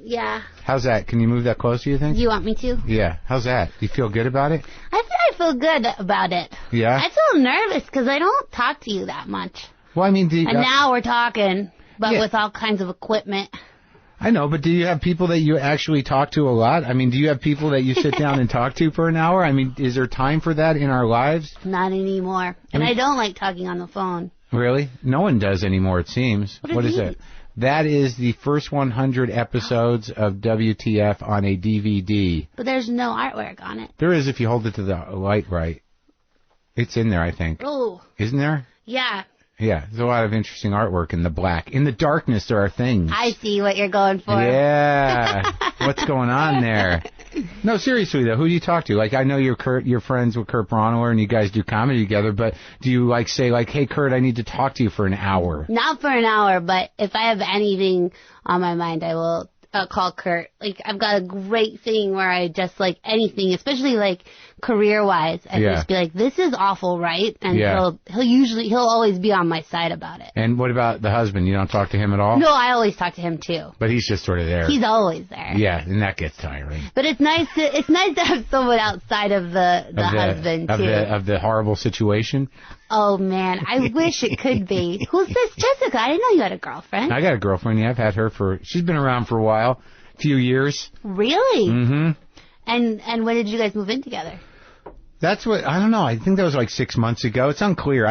Yeah. How's that? Can you move that closer, you think? You want me to? Yeah. How's that? Do you feel good about it? I feel good about it. Yeah? I feel nervous because I don't talk to you that much. Well, I mean, do you... And now we're talking, but Yeah. with all kinds of equipment. I know, but do you have people that you actually talk to a lot? I mean, do you have people that you sit down and talk to for an hour? I mean, is there time for that in our lives? Not anymore. And I don't like talking on the phone. Really? No one does anymore, it seems. What is it? That is the first 100 episodes of WTF on a DVD. But there's no artwork on it. There is if you hold it to the light right. It's in there, I think. Oh. Isn't there? Yeah. Yeah, there's a lot of interesting artwork in the black. In the darkness, there are things. I see what you're going for. Yeah. What's going on there? No, seriously, though, who do you talk to? Like, I know you're friends with Kurt Braunohler and you guys do comedy together, but do you, like, say, like, hey, Kurt, I need to talk to you for an hour? Not for an hour, but if I have anything on my mind, I will call Kurt. Like, I've got a great thing where I just, like, anything, especially, like, career-wise, and just be like, this is awful, right? And he'll always be on my side about it. And what about the husband? You don't talk to him at all? No, I always talk to him, too. But he's just sort of there. He's always there. Yeah, and that gets tiring. But it's nice to have someone outside of the husband, too. Of the horrible situation? Oh, man, I wish it could be. Who's this Jessica? I didn't know you had a girlfriend. I got a girlfriend, yeah. I've had her she's been around for a while, a few years. Really? Mm-hmm. And when did you guys move in together? That's what, I don't know, I think that was like 6 months ago. It's unclear.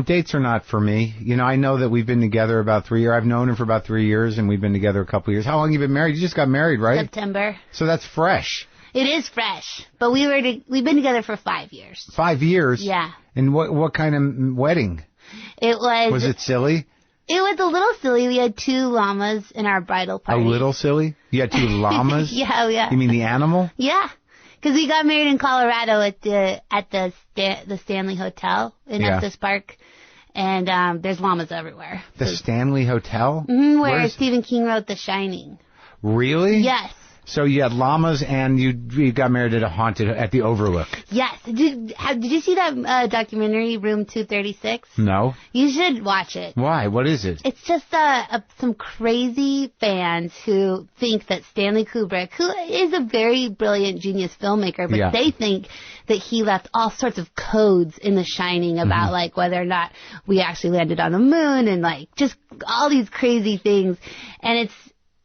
Dates are not for me. I know that we've been together about 3 years. I've known her for about 3 years, and we've been together a couple of years. How long have you been married? You just got married, right? September. So that's fresh. It is fresh, but we've been together for 5 years. 5 years? Yeah. And what kind of wedding? It was... Was it silly? It was a little silly. We had 2 llamas in our bridal party. A little silly? You had 2 llamas? Yeah. You mean the animal? Yeah. Because we got married in Colorado at the Stanley Hotel in Estes Park, and there's llamas everywhere. The Stanley Hotel? Mm-hmm, where Stephen King wrote The Shining. Really? Yes. So you had llamas, and you got married at the Overlook. Yes. Did you see that documentary, Room 236? No. You should watch it. Why? What is it? It's just some crazy fans who think that Stanley Kubrick, who is a very brilliant genius filmmaker, but they think that he left all sorts of codes in The Shining about like whether or not we actually landed on the moon and like just all these crazy things, and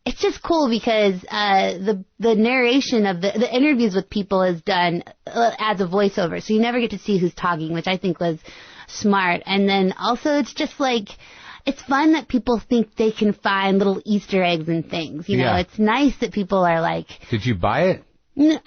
it's just cool because the narration of the interviews with people is done as a voiceover, so you never get to see who's talking, which I think was smart. And then also it's just like, it's fun that people think they can find little Easter eggs and things. You know, it's nice that people are like... Did you buy it?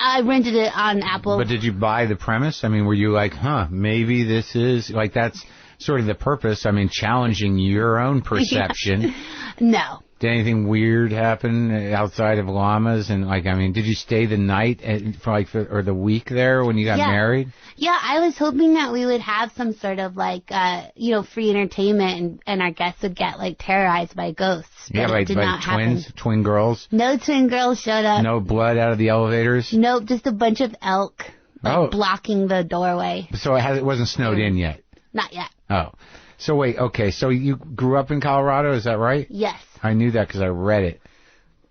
I rented it on Apple. But did you buy the premise? I mean, were you like, maybe this is... Like, that's sort of the purpose. I mean, challenging your own perception. No. Did anything weird happen outside of llamas? And like, I mean, did you stay the night or the week there when you got married? Yeah, I was hoping that we would have some sort of like, free entertainment and our guests would get like terrorized by ghosts. But it did not happen. Twin girls? No twin girls showed up. No blood out of the elevators? Nope, just a bunch of elk blocking the doorway. So it wasn't snowed in yet? Not yet. Oh. So wait, okay, so you grew up in Colorado, is that right? Yes. I knew that because I read it.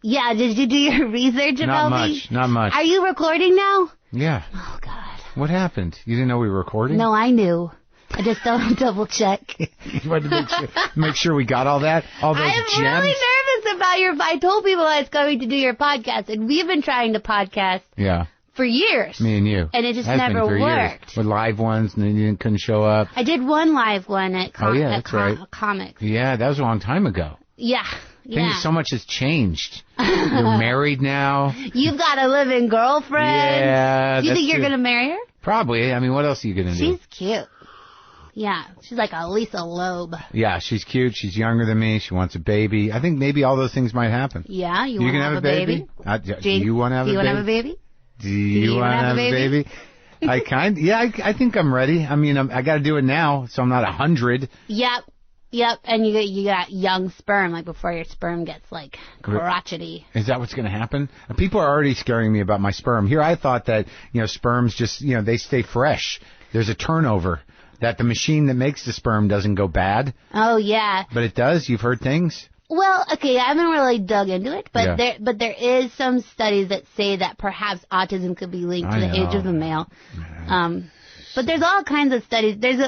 Yeah, did you do your research about me? Not much. Are you recording now? Yeah. Oh, God. What happened? You didn't know we were recording? No, I knew. I just don't double check. You wanted to make sure we got all that? All those gems? I'm really nervous about I told people I was going to do your podcast, and we've been trying to podcast. Yeah. For years. Me and you. And it just never worked. Years. With live ones, and then you couldn't show up. I did one live one at Comic. Yeah, that was a long time ago. Yeah. So much has changed. You're married now. You've got a living girlfriend. Yeah. Do you think you're going to marry her? Probably. I mean, what else are you going to do? She's cute. Yeah. She's like a Lisa Loeb. Yeah, she's cute. She's younger than me. She wants a baby. I think maybe all those things might happen. Yeah. You want to have a baby? Do you want to have a baby? Do you want to have a baby? Do you want to have a baby? I think I'm ready. I mean, I got to do it now, so I'm not 100. Yep. And you got young sperm, like before your sperm gets like crotchety. Is that what's going to happen? People are already scaring me about my sperm. Here, I thought that sperms just they stay fresh. There's a turnover. That the machine that makes the sperm doesn't go bad. Oh yeah. But it does. You've heard things. Well, okay, I haven't really dug into it, but there is some studies that say that perhaps autism could be linked to the age of the male. But there's all kinds of studies. Did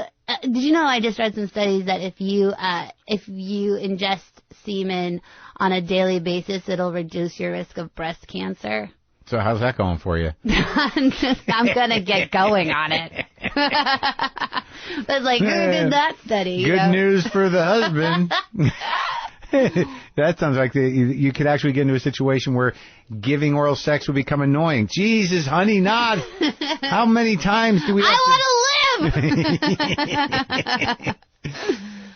you know I just read some studies that if you ingest semen on a daily basis, it'll reduce your risk of breast cancer? So how's that going for you? I'm going to get going on it. But like, who did that study? Good news for the husband. That sounds like you could actually get into a situation where giving oral sex would become annoying. Jesus, honey, not. How many times do we have I want to live!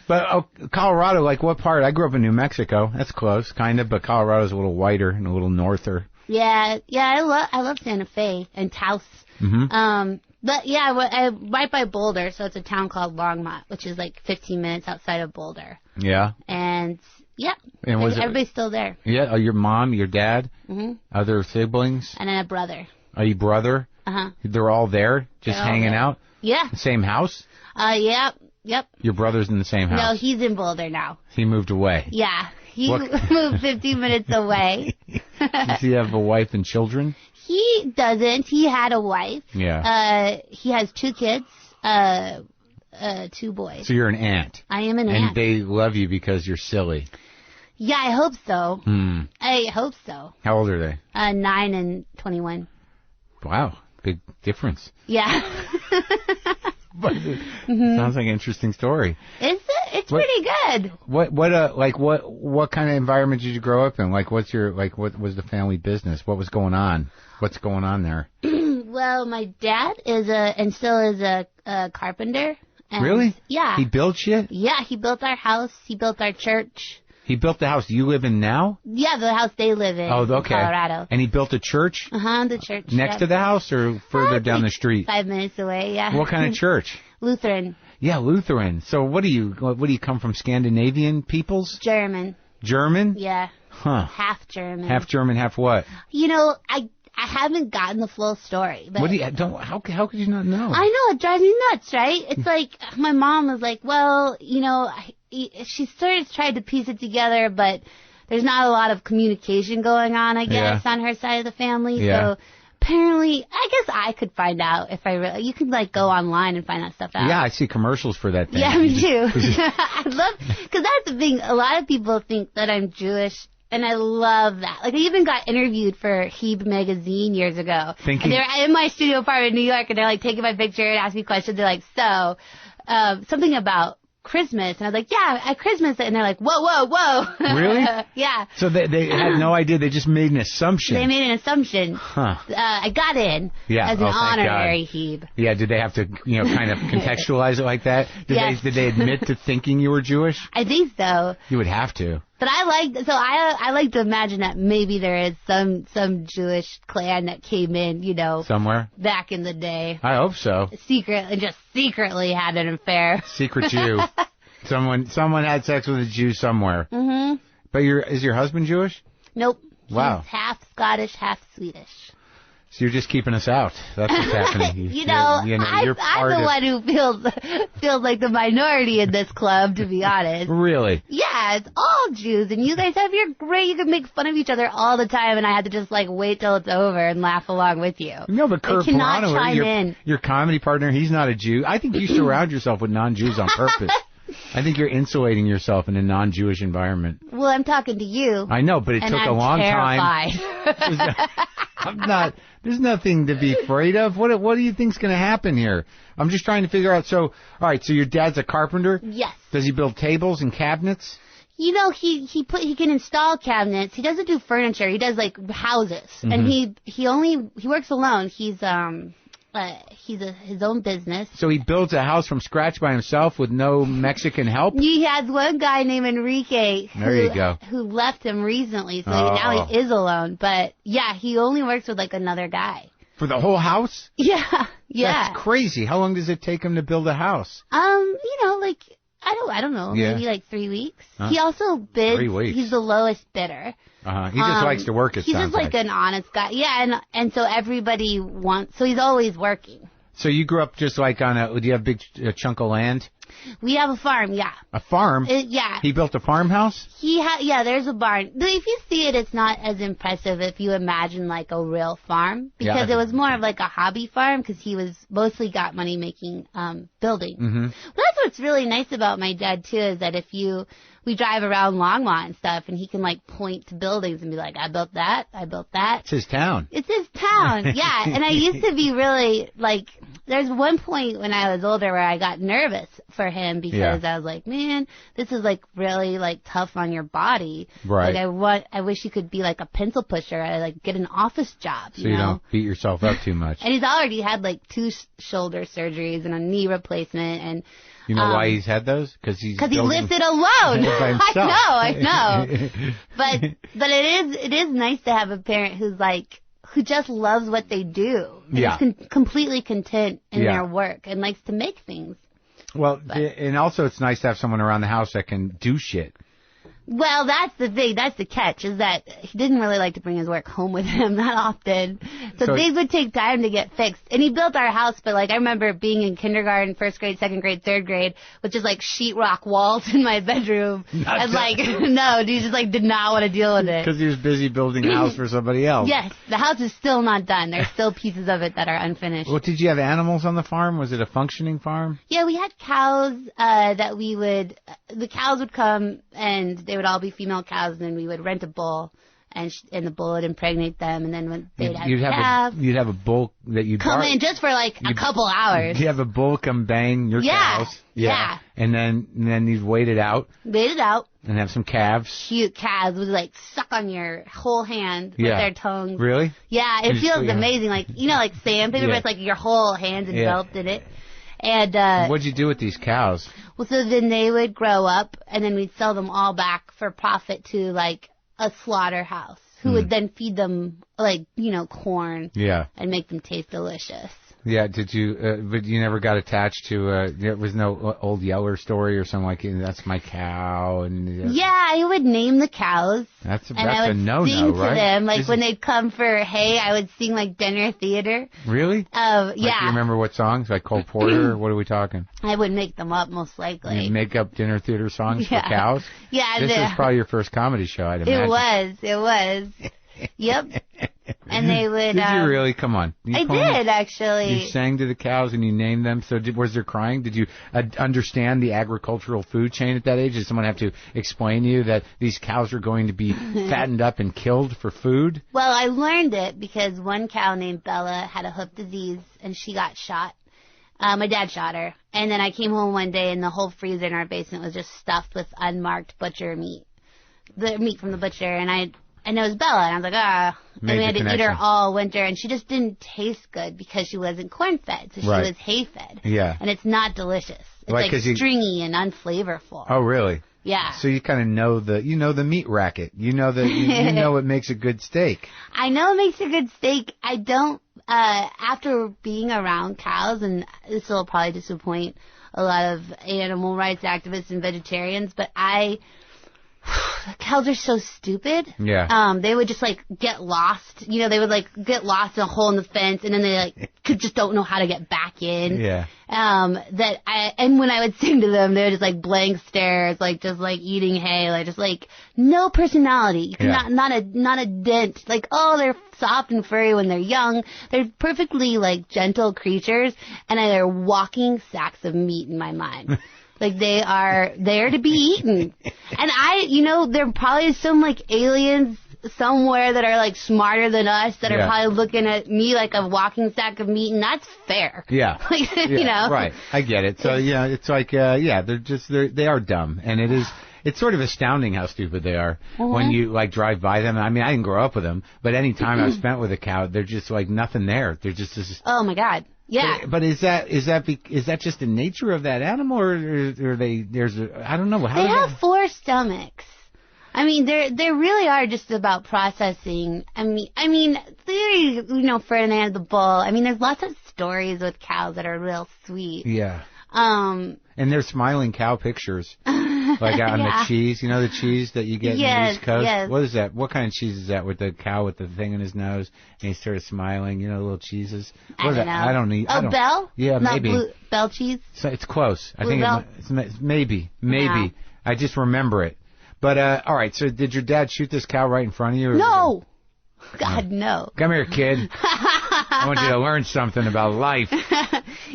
But Colorado, like what part? I grew up in New Mexico. That's close, kind of, but Colorado's a little whiter and a little norther. Yeah, I love Santa Fe and Taos. Mm-hmm. But yeah, right by Boulder, so it's a town called Longmont, which is like 15 minutes outside of Boulder. Yeah. And yeah, and everybody's still there. Yeah, oh, your mom, your dad, other siblings, and then a brother. Are you brother? They're all there, just hanging out. Yeah. The same house. Yep. Your brother's in the same house. No, he's in Boulder now. He moved away. Yeah. He moved 15 minutes away. Does he have a wife and children? He doesn't. He had a wife. Yeah. He has 2 kids, 2 boys. So you're an aunt. I am an aunt. And they love you because you're silly. Yeah, I hope so. I hope so. How old are they? 9 and 21. Wow. Big difference. Yeah. But sounds like an interesting story. Is it? It's pretty good. What kind of environment did you grow up in? Like, what was the family business? What was going on? What's going on there? Well, my dad still is a carpenter. And really? Yeah. He built shit? Yeah, he built our house. He built our church. He built the house you live in now? Yeah, the house they live in. Oh, okay. In Colorado. And he built a church? The church. Next to the house or further down the street? 5 minutes away, yeah. What kind of church? Lutheran. Yeah, Lutheran. So what do you come from, Scandinavian peoples? German. German? Yeah. Huh. Half German. Half German, half what? You know, I haven't gotten the full story. But how could you not know? I know, it drives me nuts, right? It's like, my mom was like, well, you know, she sort of tried to piece it together, but there's not a lot of communication going on, I guess, on her side of the family. Yeah. So apparently, I guess I could find out if I really. You can like go online and find that stuff out. Yeah, I see commercials for that thing. Yeah, me too. I love, because that's the thing. A lot of people think that I'm Jewish. And I love that. Like, I even got interviewed for Hebe magazine years ago. And they were in my studio apartment in New York, and they're, like, taking my picture and asking me questions. They're like, so, something about Christmas. And I was like, yeah, at Christmas. And they're like, whoa. Really? Yeah. So they had no idea. They just made an assumption. They made an assumption. Huh. I got in as an honorary Hebe. Yeah, did they have to, kind of contextualize it like that? Did they admit to thinking you were Jewish? I think so. You would have to. But I like to imagine that maybe there is some Jewish clan that came in, somewhere back in the day. I hope so. Secretly had an affair. Secret Jew. Someone had sex with a Jew somewhere. Mm-hmm. But is your husband Jewish? Nope. Wow. He's half Scottish, half Swedish. So you're just keeping us out. That's what's happening. I'm the one who feels like the minority in this club, to be honest. Really? Yeah, it's all Jews, and you guys you can make fun of each other all the time, and I have to just wait till it's over and laugh along with you. No, but Kurt Braunohler, your comedy partner, he's not a Jew. I think you surround yourself with non-Jews on purpose. I think you're insulating yourself in a non-Jewish environment. Well, I'm talking to you. I know, but it took a long time. I'm not. There's nothing to be afraid of. What do you think's going to happen here? I'm just trying to figure out. So, all right. So your dad's a carpenter. Yes. Does he build tables and cabinets? He can install cabinets. He doesn't do furniture. He does houses, and he works alone. He's his own business. So he builds a house from scratch by himself with no Mexican help? He has one guy named Enrique who left him recently, so now he is alone. But yeah, he only works with another guy. For the whole house? Yeah. That's crazy. How long does it take him to build a house? I don't know, maybe 3 weeks. Huh? He also bids. 3 weeks. He's the lowest bidder. He just likes to work. He's just an honest guy. Yeah, and so everybody so he's always working. So you grew up just do you have a big chunk of land? We have a farm, yeah. A farm? Yeah. He built a farmhouse? Yeah, there's a barn. If you see it, it's not as impressive if you imagine like a real farm, because it was more of like a hobby farm, because he was mostly got money making building. Mm-hmm. Well, that's what's really nice about my dad too, is that we drive around Longmont and stuff, and he can like point to buildings and be like, I built that. It's his town. It's his town, yeah. And I used to be really like, there's one point when I was older where I got nervous for him, because I was like, man, this is like really like tough on your body. Right. Like I wish you could be like a pencil pusher. I like get an office job. So you don't beat yourself up too much. And he's already had like 2 shoulder surgeries and a knee replacement, and you know why he's had those? Because he lives it alone. I know. But it is nice to have a parent who just loves what they do. And is completely content in their work and likes to make things. Well, and also it's nice to have someone around the house that can do shit. Well, that's the thing. That's the catch, is that he didn't really like to bring his work home with him that often. So things would take time to get fixed. And he built our house, but like I remember being in kindergarten, 1st grade, 2nd grade, 3rd grade, with just like sheetrock walls in my bedroom. And like, no, he just like did not want to deal with it. Because he was busy building a house for somebody else. Yes, the house is still not done. There's still pieces of it that are unfinished. Well, did you have animals on the farm? Was it a functioning farm? Yeah, we had cows the cows would come, and they would all be female cows, and then we would rent a bull, and the bull would impregnate them, and then when they'd have calves. You'd have a bull that you'd come in just for like a couple hours. You'd have a bull come bang your cows. Yeah. And then you'd wait it out. And have some calves. Cute calves would like suck on your whole hand with their tongues. Really? Yeah, it feels amazing. Like, like sandpaper, but it's like your whole hand's enveloped in it. And what'd you do with these cows? Well, so then they would grow up, and then we'd sell them all back for profit to like a slaughterhouse, who would then feed them like corn. Yeah. And make them taste delicious. Yeah, did you? But you never got attached to. There was no old Yeller story or something like that's my cow and. Yeah, I would name the cows. That's a no-no, sing right? To them, like when they'd come for hay, I would sing like dinner theater. Really? Yeah. Like, you remember what songs? Like Cole Porter? What are we talking? I would make them up, most likely. You'd make up dinner theater songs for cows? Yeah. This was probably your first comedy show, I'd imagine. It was. Yep. And they would. Did you really? Come on. I did, actually. You sang to the cows and you named them. So was there crying? Did you understand the agricultural food chain at that age? Did someone have to explain to you that these cows are going to be fattened up and killed for food? Well, I learned it because one cow named Bella had a hoof disease and she got shot. My dad shot her. And then I came home one day and the whole freezer in our basement was just stuffed with unmarked butcher meat. The meat from the butcher. And it was Bella, and I was like, and we had to eat her all winter, and she just didn't taste good because she wasn't corn-fed, so she was hay-fed. Yeah. And it's not delicious. It's like stringy and unflavorful. Oh, really? Yeah. So you kind of know the meat racket. You know what makes a good steak. I know it makes a good steak. I don't, after being around cows, and this will probably disappoint a lot of animal rights activists and vegetarians, but cows are so stupid. Yeah. They would just like get lost. They would like get lost in a hole in the fence, and then they like just don't know how to get back in. Yeah. And when I would sing to them, they were just like blank stares, like just like eating hay, like just like no personality. Not a dent. Like, oh, they're soft and furry when they're young. They're perfectly like gentle creatures, and they're walking sacks of meat in my mind. Like, they are there to be eaten. And there probably is some, like, aliens somewhere that are, like, smarter than us that are probably looking at me like a walking sack of meat, and that's fair. Yeah. Right. I get it. So, it's like, they are dumb. And it's sort of astounding how stupid they are when you, like, drive by them. I mean, I didn't grow up with them, but any time I've spent with a cow, they're just, like, nothing there. They're just oh, my God. Yeah. But is that just the nature of that animal, or I don't know. They have 4 stomachs. I mean, they really are just about processing. I mean, Ferdinand the bull. I mean, there's lots of stories with cows that are real sweet. Yeah. And they're smiling cow pictures. Like on the cheese, you know the cheese that you get in the East Coast? Yes. What is that? What kind of cheese is that with the cow with the thing in his nose and he started smiling, you know, little cheeses? What I don't know. I don't need. Oh, Bell? Yeah, Not maybe. Bell cheese? So it's close. I Blue think Bell? it's maybe. Yeah. I just remember it. But, all right, so did your dad shoot this cow right in front of you? Or No. God, no. Come here, kid. I want you to learn something about life.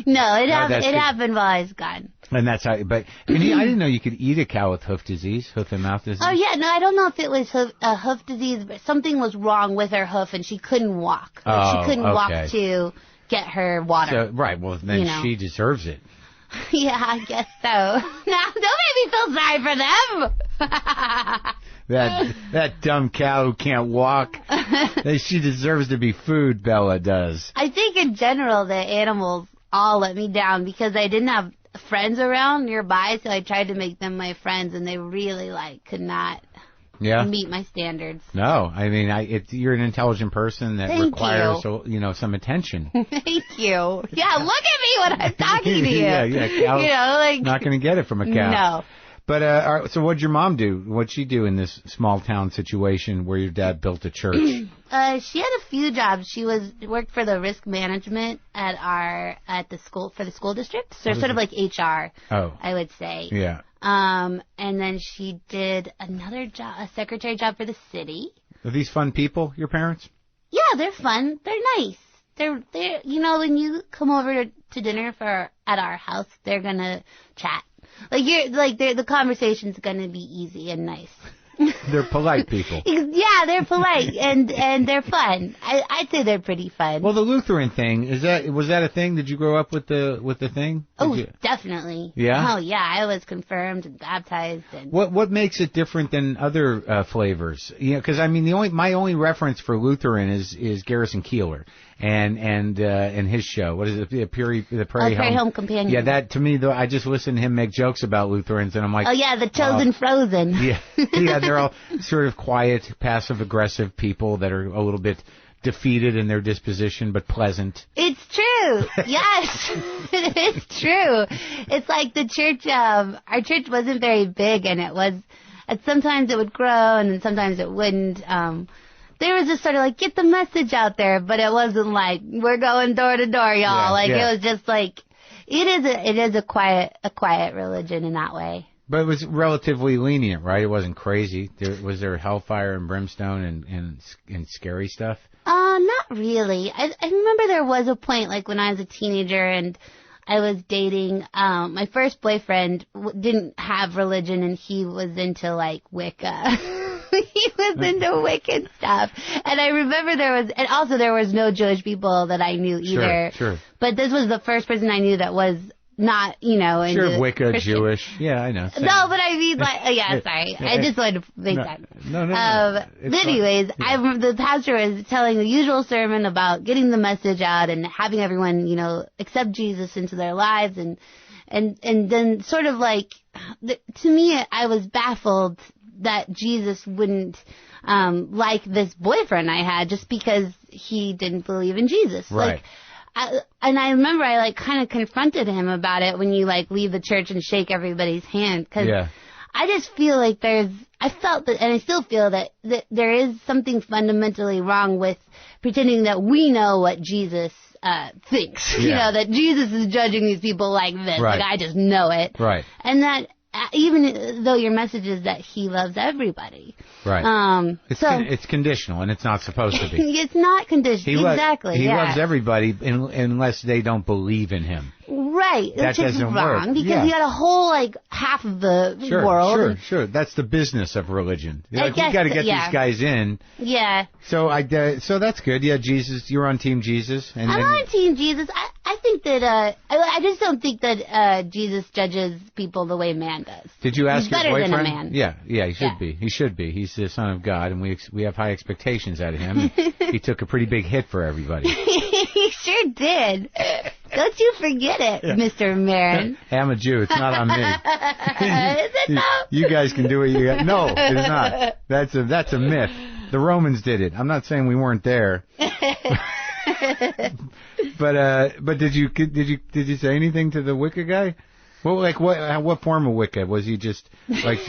No, it happened while I was gone. And that's how, but I didn't know you could eat a cow with hoof and mouth disease. Oh, yeah, no, I don't know if it was hoof disease, but something was wrong with her hoof and she couldn't walk. She couldn't walk to get her water. So, right, well, then she deserves it. Yeah, I guess so. Now, don't make me feel sorry for them. That dumb cow who can't walk. She deserves to be food, Bella does. I think in general the animals all let me down because I didn't have friends around nearby, so I tried to make them my friends, and they really could not meet my standards. No, I mean, you're an intelligent person that requires some attention. Thank you. Yeah, look at me when I'm talking to you. Cow's not going to get it from a cow. No. But all right, so what'd your mom do? What'd she do in this small town situation where your dad built a church? She had a few jobs. She worked for the risk management at the school for the school district, so sort of like HR. Oh, I would say. Yeah. And then she did another job, a secretary job for the city. Are these fun people, your parents? Yeah, they're fun. They're nice. They're when you come over to dinner at our house, they're gonna chat. The conversation's gonna be easy and nice. They're polite people. Yeah, they're polite and they're fun. I'd say they're pretty fun. Well, the Lutheran thing was that a thing? Did you grow up with the thing? Definitely. Yeah. Oh yeah, I was confirmed and baptized. And what makes it different than other flavors? Because I mean my only reference for Lutheran is Garrison Keillor and his show. What is it? The Prairie Home Companion. Yeah, that to me though. I just listen to him make jokes about Lutherans, and I'm like, oh yeah, the chosen frozen. Yeah, yeah. They're all sort of quiet, passive-aggressive people that are a little bit defeated in their disposition, but pleasant. It's true. Yes, it's true. It's like the church. Our church wasn't very big, and sometimes it would grow, and then sometimes it wouldn't. There was just sort of get the message out there, but it wasn't we're going door to door, y'all. It was just it is a quiet religion in that way. But it was relatively lenient, right? It wasn't crazy. Was there hellfire and brimstone and scary stuff? Not really. I remember there was a point, when I was a teenager and I was dating, my first boyfriend didn't have religion and he was into, Wicca. He was into Wiccan stuff. And I remember there was no Jewish people that I knew either. Sure. But this was the first person I knew that was not, into sure, Wicca, Christian. Jewish. Yeah, I know. Same. No, but I mean, sorry. I just wanted to make that. No. But anyways, the pastor was telling the usual sermon about getting the message out and having everyone, accept Jesus into their lives. And then sort of to me, I was baffled that Jesus wouldn't like this boyfriend I had just because he didn't believe in Jesus. Right. And I remember I kind of confronted him about it when you leave the church and shake everybody's hand because I just feel I felt that, and I still feel that there is something fundamentally wrong with pretending that we know what Jesus thinks. That Jesus is judging these people like this. Right. I just know it. Right. And that even though your message is that he loves everybody. Right. It's conditional, and it's not supposed to be. It's not conditional. Exactly. He loves everybody unless they don't believe in him. Right. That doesn't work. Because you got a whole, half of the world. Sure. That's the business of religion. You got to get these guys in. Yeah. So so that's good. Yeah, Jesus. You're on Team Jesus. I'm on Team Jesus. I think that, I just don't think that Jesus judges people the way man does. Did you ask your boyfriend? He's better than a man. Yeah, he should be. He should be. He's the Son of God, and we have high expectations out of him. He took a pretty big hit for everybody. He sure did. Don't you forget it, Mr. Maron. Hey, I'm a Jew. It's not on me. Is it though? You guys can do what you got. No, it's not. That's a myth. The Romans did it. I'm not saying we weren't there. But did you say anything to the Wicca guy? Well, like what form of Wicca was he? Just like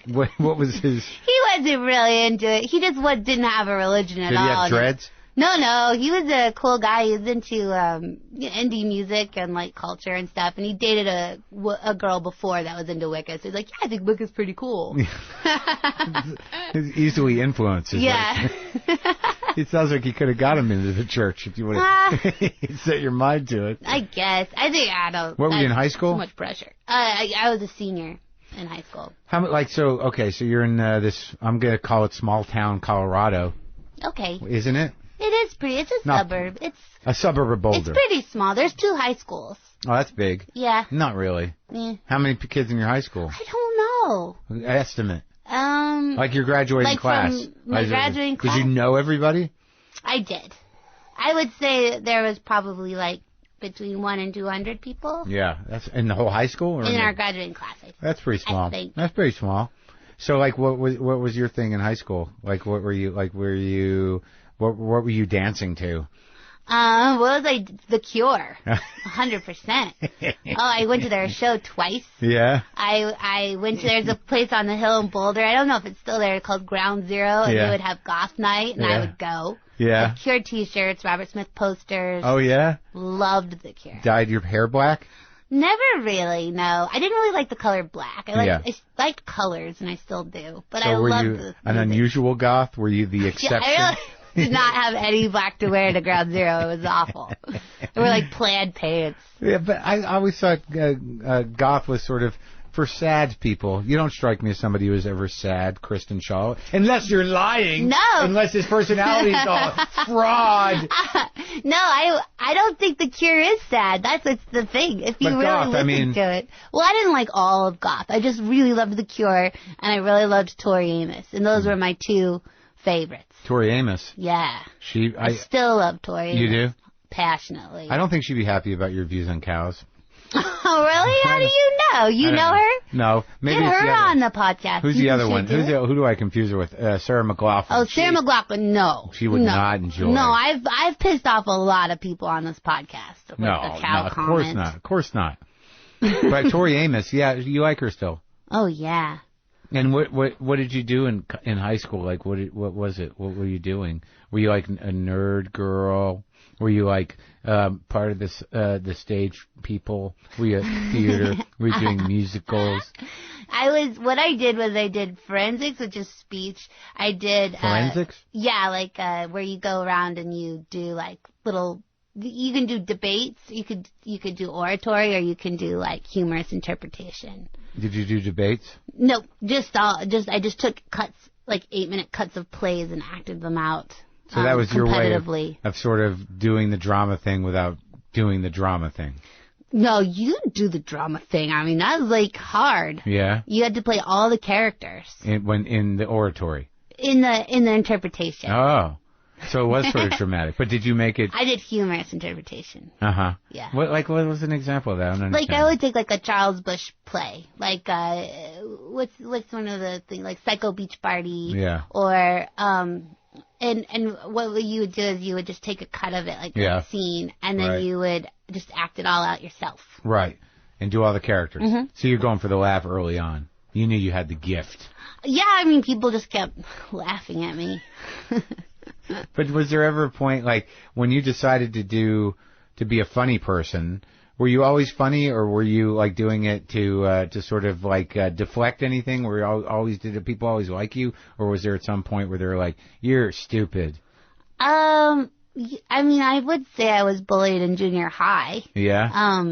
what was his? He wasn't really into it. He just didn't have a religion at all. Did he have dreads? No, he was a cool guy. He was into indie music and like culture and stuff. And he dated a girl before that was into Wicca. So he's like, yeah, I think Wicca's pretty cool. He's easily influenced. Yeah. It sounds like you could have got him into the church if you would have set your mind to it. I guess. I think I don't. What were you in high school? Too much pressure. I was a senior in high school. So you're in this. I'm gonna call it small town Colorado. Okay. Isn't it? It is pretty. It's a suburb. It's a suburb of Boulder. It's pretty small. There's 2 high schools. Oh, that's big. Yeah. Not really. Yeah. How many kids in your high school? I don't know. Estimate. Like your graduating class. From my graduating class. Did you know everybody? I did. I would say there was probably like between 100 and 200 people. Yeah, that's in the whole high school. Or in our graduating class. That's pretty small. I think. That's pretty small. So, like, what was your thing in high school? Like, what were you like? What were you dancing to? What was I? The Cure. 100%. I went to their show twice. Yeah. I went to, there's a place on the hill in Boulder. I don't know if it's still there, called Ground Zero. And they would have goth night, and I would go. Yeah. With Cure t-shirts, Robert Smith posters. Oh, yeah? Loved the Cure. Dyed your hair black? Never really, no. I didn't really like the color black. I liked colors, and I still do. But so I loved the music. An unusual goth? Were you the exception? I really did not have any black to wear to Ground Zero. It was awful. They were like plaid pants. Yeah, but I always thought goth was sort of for sad people. You don't strike me as somebody who is ever sad, Kristen Schaal. Unless you're lying. No. Unless his personality is all fraud. No, I don't think the Cure is sad. That's the thing. If you really listen to it. Well, I didn't like all of goth. I just really loved the Cure, and I really loved Tori Amos. And those were my 2 favorites. Tori Amos? Yeah. I still love Tori Amos. You do? Passionately. I don't think she'd be happy about your views on cows. Oh, really? How do you know? You know her? No. Maybe Get her on the podcast. Who's the other one? Who do I confuse her with? Sarah McLachlan. Oh, Sarah McLachlan, no. She would not enjoy. No, I've pissed off a lot of people on this podcast with the cow comments. Of course not. But Tori Amos, yeah, you like her still. Oh, yeah. And what did you do in high school? Like, what was it? What were you doing? Were you like a nerd girl? Were you like part of the stage people? Were you at theater? Were you doing musicals? What I did forensics, which is speech. I did forensics. Yeah, like where you go around and you do like little. You can do debates. You could do oratory, or you can do like humorous interpretation. Did you do debates? No, I just took cuts, like 8-minute cuts of plays, and acted them out. So that was your way of sort of doing the drama thing without doing the drama thing. No, you do the drama thing. I mean, that was like hard. Yeah. You had to play all the characters. In the oratory. In the interpretation. Oh. So it was sort of dramatic. But did you make it? I did humorous interpretation. Uh-huh. Yeah. What was an example of that? I don't understand. Like, I would take like a Charles Busch play. Like, what's one of the things? Like Psycho Beach Party. Yeah. Or, and what you would do is you would just take a cut of it, like a scene, and then you would just act it all out yourself. Right. And do all the characters. Mm-hmm. So you're going for the laugh early on. You knew you had the gift. Yeah, I mean, people just kept laughing at me. But was there ever a point, like, when you decided to be a funny person, were you always funny, or were you, like, doing it to sort of, like, deflect anything? Did people always like you? Or was there at some point where they were like, you're stupid? I mean, I would say I was bullied in junior high. Yeah?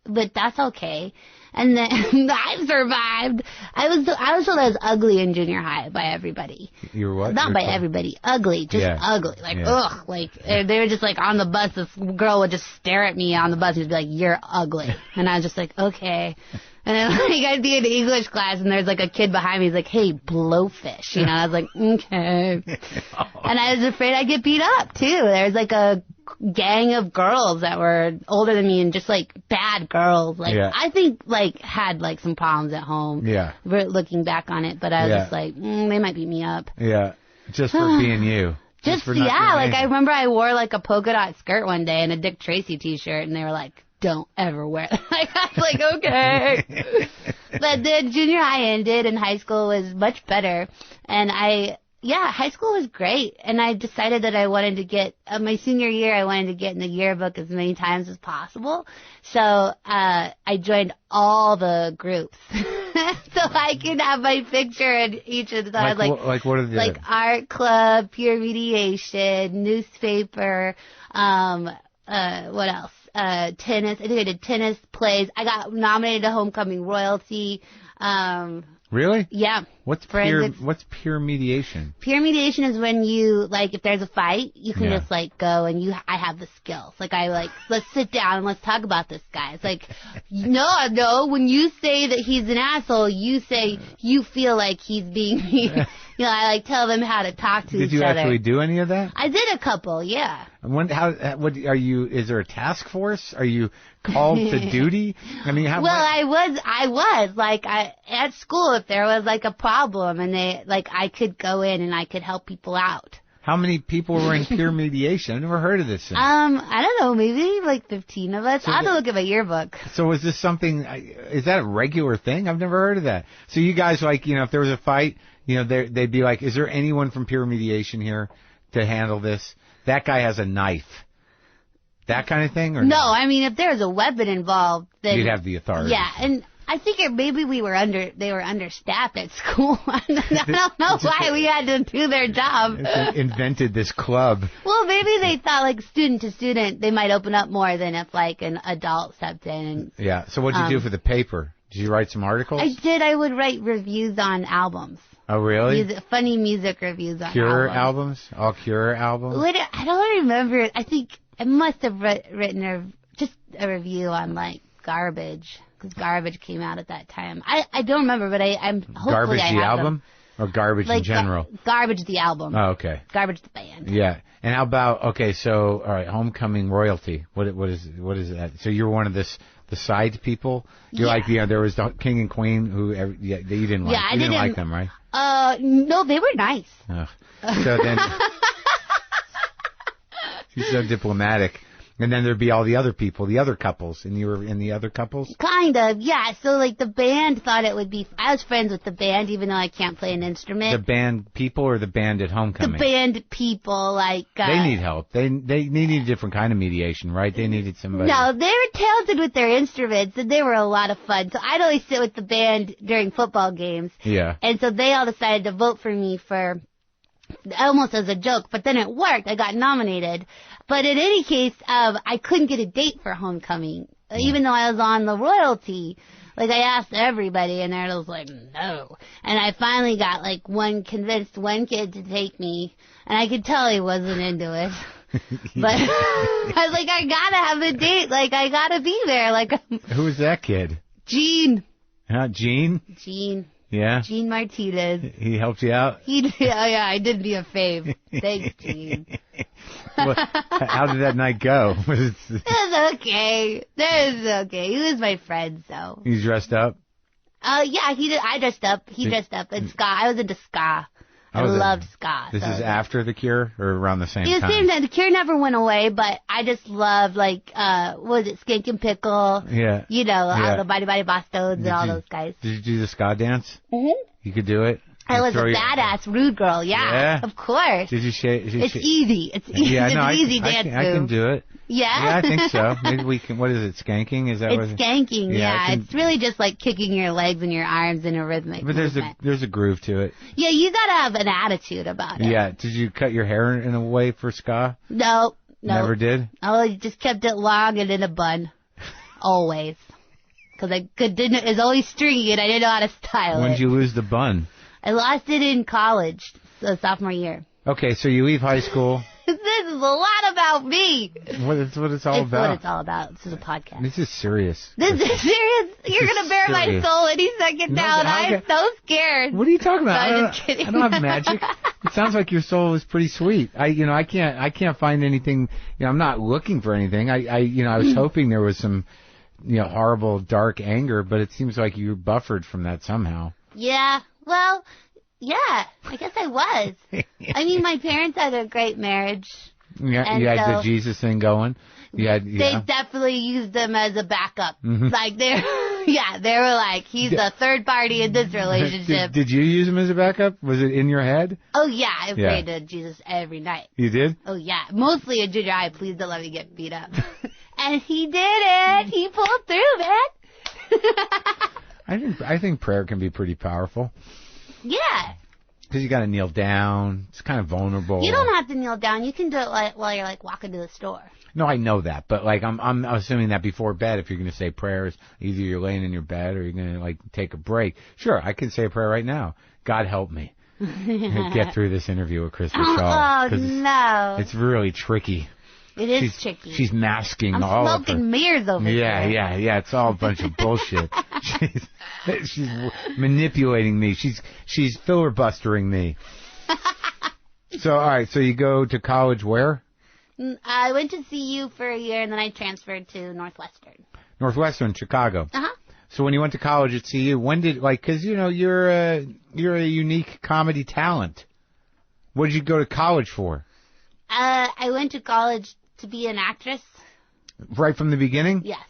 But that's okay. And then I survived. I was told I was ugly in junior high by everybody. You were what? Not by everybody. Ugly. Just ugly. Like, ugh. Like, they were just like on the bus. This girl would just stare at me on the bus and be like, you're ugly. And I was just like, okay. And then like, I'd be in English class and there's like a kid behind me. He's like, hey, blowfish. You know, I was like, okay. And I was afraid I'd get beat up too. There was like a gang of girls that were older than me and just like bad girls. Like, I think like had like some problems at home. Yeah. Looking back on it, but I was just like, they might beat me up. Yeah. Just for being you. Just for like I remember I wore like a polka dot skirt one day and a Dick Tracy t-shirt, and they were like, don't ever wear that. I was like, okay. But then junior high ended and high school was much better. And high school was great. And I decided that I wanted to get, my senior year, I wanted to get in the yearbook as many times as possible. So I joined all the groups. So I could have my picture in each of the times. Like what are the like art club, peer mediation, newspaper, what else? Tennis. I think I did tennis, plays. I got nominated to Homecoming Royalty. Really? Yeah. What's peer mediation? Peer mediation is when you, like, if there's a fight, you can just, like, go and I have the skills. Like, let's sit down and let's talk about this guy. It's like, no, when you say that he's an asshole, you say you feel like he's being mean. I, like, tell them how to talk to each other. Did you actually do any of that? I did a couple, yeah. What are you, is there a task force? Are you called to duty? I mean, I was, like, at school, if there was, like, a problem and I could go in and I could help people out. How many people were in peer mediation? I've never heard of this thing. I don't know, maybe like 15 of us. I'll have to look at my yearbook. So is this something, is that a regular thing? I've never heard of that. So you guys, like, if there was a fight, they'd be like, is there anyone from peer mediation here to handle this? That guy has a knife. That kind of thing? Or no, I mean, if there was a weapon involved, then you'd have the authority. Yeah, and I think maybe they were understaffed at school. I don't know why we had to do their job. Invented this club. Well, maybe they thought, like, student to student, they might open up more than if, like, an adult stepped in. Yeah. So what'd you do for the paper? Did you write some articles? I did. I would write reviews on albums. Oh, really? Funny music reviews on Cure albums? All Cure albums? I don't remember. I think I must have written just a review on, like, Garbage. Because Garbage came out at that time. I don't remember, but I'm hopefully Garbage I have the album? Or Garbage in general? Garbage the album. Oh, okay. Garbage the band. Yeah. And how about, so, all right, Homecoming Royalty. What is that? So you're one of the side people? You're like, there was the King and Queen who you didn't like. You didn't like them, right? No, they were nice. Ugh. So then, she's so diplomatic. And then there'd be all the other people, the other couples, and you were in the other couples? Kind of, yeah. So, like, the band thought it would be... I was friends with the band, even though I can't play an instrument. The band people or the band at Homecoming? The band people, like... they need help. They need a different kind of mediation, right? They needed somebody... No, they were talented with their instruments, and they were a lot of fun. So I'd always sit with the band during football games. Yeah. And so they all decided to vote for me for... almost as a joke, but then it worked. I got nominated. But in any case, I couldn't get a date for Homecoming, even though I was on the royalty. Like, I asked everybody, and they was like, no. And I finally got, like, convinced one kid to take me, and I could tell he wasn't into it. But I was like, I gotta have a date. Like, I gotta be there. Like, who was that kid? Gene. Gene? Gene. Yeah? Gene Martinez. He helped you out? Yeah, I did me a fave. Thanks, Gene. Well, how did that night go? It was okay. It was okay. He was my friend, so. You dressed up? Yeah, he did. I dressed up. He dressed up in ska. I was into ska. I loved ska. This is after The Cure or around the same time? Same time. The Cure never went away, but I just loved, like, what was it, Skink and Pickle? Yeah. All the Body Body Bastards and all those guys. Did you do the ska dance? Mm-hmm. You could do it? I was a badass rude girl, yeah. Of course. Did you shake? It's easy. It's easy. Yeah, it's an easy dance move. I can do it. Yeah? Yeah, I think so. Maybe we can, what is it, skanking? Is that what it's skanking, yeah. It's really just like kicking your legs and your arms in a rhythmic movement. There's a groove to it. Yeah, you gotta have an attitude about it. Yeah. Did you cut your hair in a way for ska? No. Never did? I just kept it long and in a bun. Always. Because it's always stringy and I didn't know how to style it. When did you lose the bun? I lost it in college, so sophomore year. Okay, so you leave high school. This is a lot about me. What it's all about. It's what it's all about. This is a podcast. This is serious. This is serious? You're going to bear my soul any second now, and I'm so scared. What are you talking about? No, I'm just kidding. I don't have magic. It sounds like your soul is pretty sweet. I can't find anything. I'm not looking for anything. I was hoping there was some, horrible, dark anger, but it seems like you buffered from that somehow. Yeah. Well, yeah, I guess I was. I mean, my parents had a great marriage. Yeah, you had the Jesus thing going? Yeah. They definitely used him as a backup. Like they were like, he's the third party in this relationship. Did you use him as a backup? Was it in your head? Oh yeah, I prayed to Jesus every night. You did? Oh yeah, mostly in junior high. Please don't let me get beat up. And he did it. He pulled through, man. I think prayer can be pretty powerful. Yeah. Because you got to kneel down. It's kind of vulnerable. You don't have to kneel down. You can do it while you're like walking to the store. No, I know that, but like I'm assuming that before bed, if you're going to say prayers, either you're laying in your bed or you're going to like take a break. Sure, I can say a prayer right now. God help me get through this interview with Kristen Schaal. Oh no, it's really tricky. It is tricky. She's masking I'm all of her. smoking mirrors over here. Yeah. It's all a bunch of bullshit. She's manipulating me. She's filibustering me. So, all right. So you go to college where? I went to CU for a year, and then I transferred to Northwestern. Northwestern, Chicago. Uh-huh. So when you went to college at CU, when did, like, because, you know, you're a unique comedy talent. What did you go to college for? I went to college to be an actress. Right from the beginning? Yes.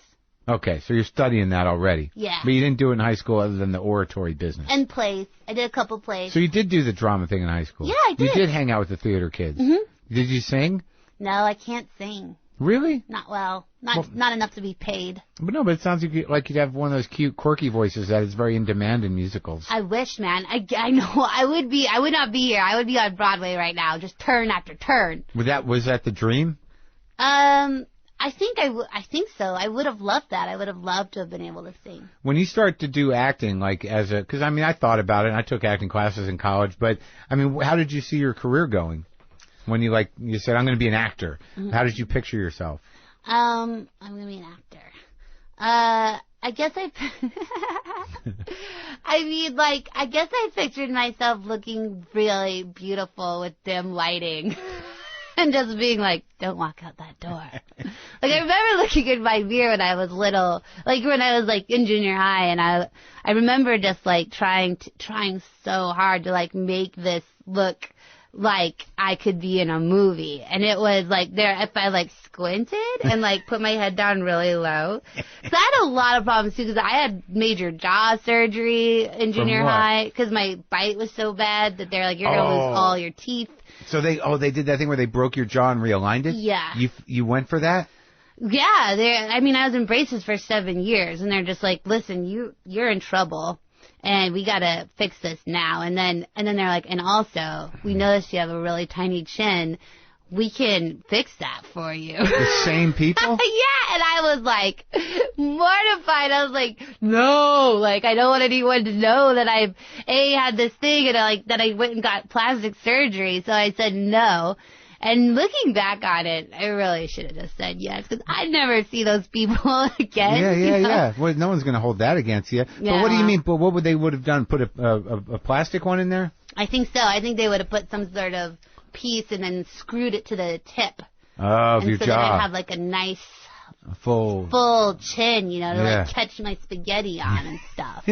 Okay, so you're studying that already. Yeah. But you didn't do it in high school other than the oratory business. And plays. I did a couple plays. So you did do the drama thing in high school? Yeah, I did. You did hang out with the theater kids? Mm-hmm. Did you sing? No, I can't sing. Really? Not well. Not enough to be paid. But no, but it sounds like you'd have one of those cute, quirky voices that is very in demand in musicals. I wish, man. I know. I would not be here. I would be on Broadway right now, just turn after turn. Was that the dream? I think so. I would have loved that. I would have loved to have been able to sing. When you start to do acting, like because I mean, I thought about it, and I took acting classes in college, but I mean, how did you see your career going? When you said, I'm going to be an actor. Mm-hmm. How did you picture yourself? I'm going to be an actor. I guess I pictured myself looking really beautiful with dim lighting. And just being like, don't walk out that door. Like, I remember looking in my mirror when I was little, like when I was like in junior high, and I remember just like trying so hard to like make this look like I could be in a movie. And it was like if I like squinted and like put my head down really low. So I had a lot of problems too, because I had major jaw surgery in junior high because my bite was so bad that they're like, you're going to lose all your teeth. So they did that thing where they broke your jaw and realigned it? Yeah. You went for that? Yeah. I was in braces for 7 years, and they're just like, listen, you're in trouble, and we got to fix this now. And then they're like, and also, we noticed you have a really tiny chin. We can fix that for you. The same people? Yeah, and I was like mortified. I was like, no, like I don't want anyone to know that I've had this thing and that I went and got plastic surgery. So I said no. And looking back on it, I really should have just said yes, because I'd never see those people again. Yeah. Well, no one's going to hold that against you. Yeah. But what do you mean? But what would they have done? Put a plastic one in there? I think so. I think they would have put some sort of piece and then screwed it to the tip of your jaw. Then I'd have like a nice full chin, to like catch my spaghetti on and stuff.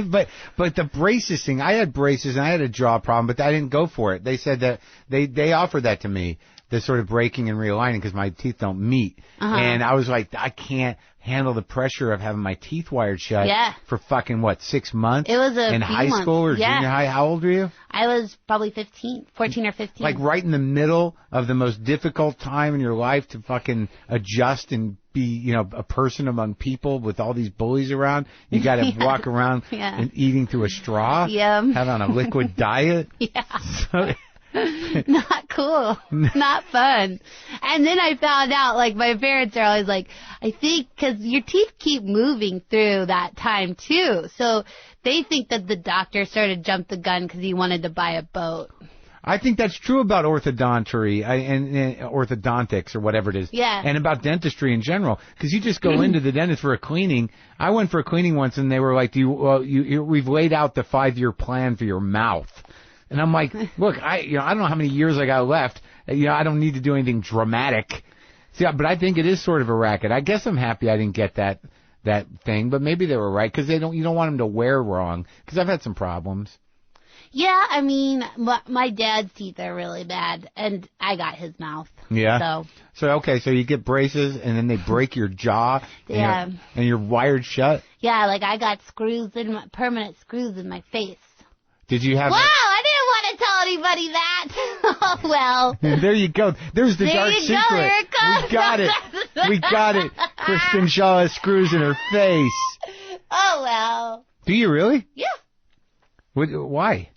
But the braces thing, I had braces and I had a jaw problem, but I didn't go for it. They said that they offered that to me, the sort of breaking and realigning, because my teeth don't meet. Uh-huh. And I was like, I can't handle the pressure of having my teeth wired shut for fucking 6 months? It was in high school or junior high. How old were you? I was probably 14 or 15. Like right in the middle of the most difficult time in your life to fucking adjust and be, a person among people with all these bullies around. You got to walk around and eating through a straw. Yeah. Have on a liquid diet. Yeah. Not cool. Not fun. And then I found out, my parents are always like, I think, because your teeth keep moving through that time, too. So they think that the doctor sort of jumped the gun because he wanted to buy a boat. I think that's true about orthodontics or whatever it is. Yeah. And about dentistry in general. Because you just go into the dentist for a cleaning. I went for a cleaning once and they were like, we've laid out the 5-year plan for your mouth. And I'm like, look, I don't know how many years I got left. I don't need to do anything dramatic. See, but I think it is sort of a racket. I guess I'm happy I didn't get that thing, but maybe they were right because you don't want them to wear wrong. Because I've had some problems. Yeah, I mean, my dad's teeth are really bad, and I got his mouth. Yeah. So you get braces, and then they break your jaw. Yeah. And you're wired shut. Yeah, like I got permanent screws in my face. Did you have? Wow, I didn't want to tell anybody that. Oh well. There you go. There's the dark secret. Here it comes. We got it. Kristen Schaal has screws in her face. Oh well. Do you really? Yeah. Why?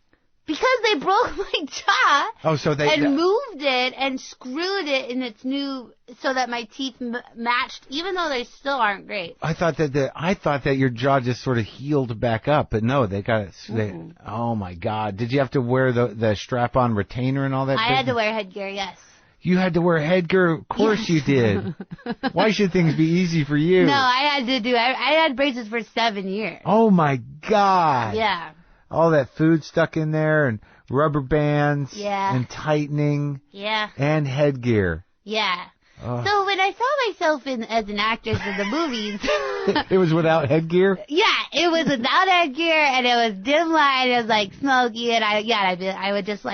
Because they broke my jaw. Oh, so they moved it and screwed it in its new, so that my teeth matched, even though they still aren't great. I thought that your jaw just sort of healed back up, but no, they got it. Oh my God! Did you have to wear the strap-on retainer and all that? I had to wear headgear. Yes. You had to wear headgear. Of course you did. Why should things be easy for you? No, I had to do. I had braces for 7 years. Oh my God. Yeah. All that food stuck in there and rubber bands. Yeah. And tightening. Yeah. And headgear. Yeah. So when I saw myself as an actress in the movies... It was without headgear? Yeah, it was without headgear, and it was dim light, it was like smoky, and I would just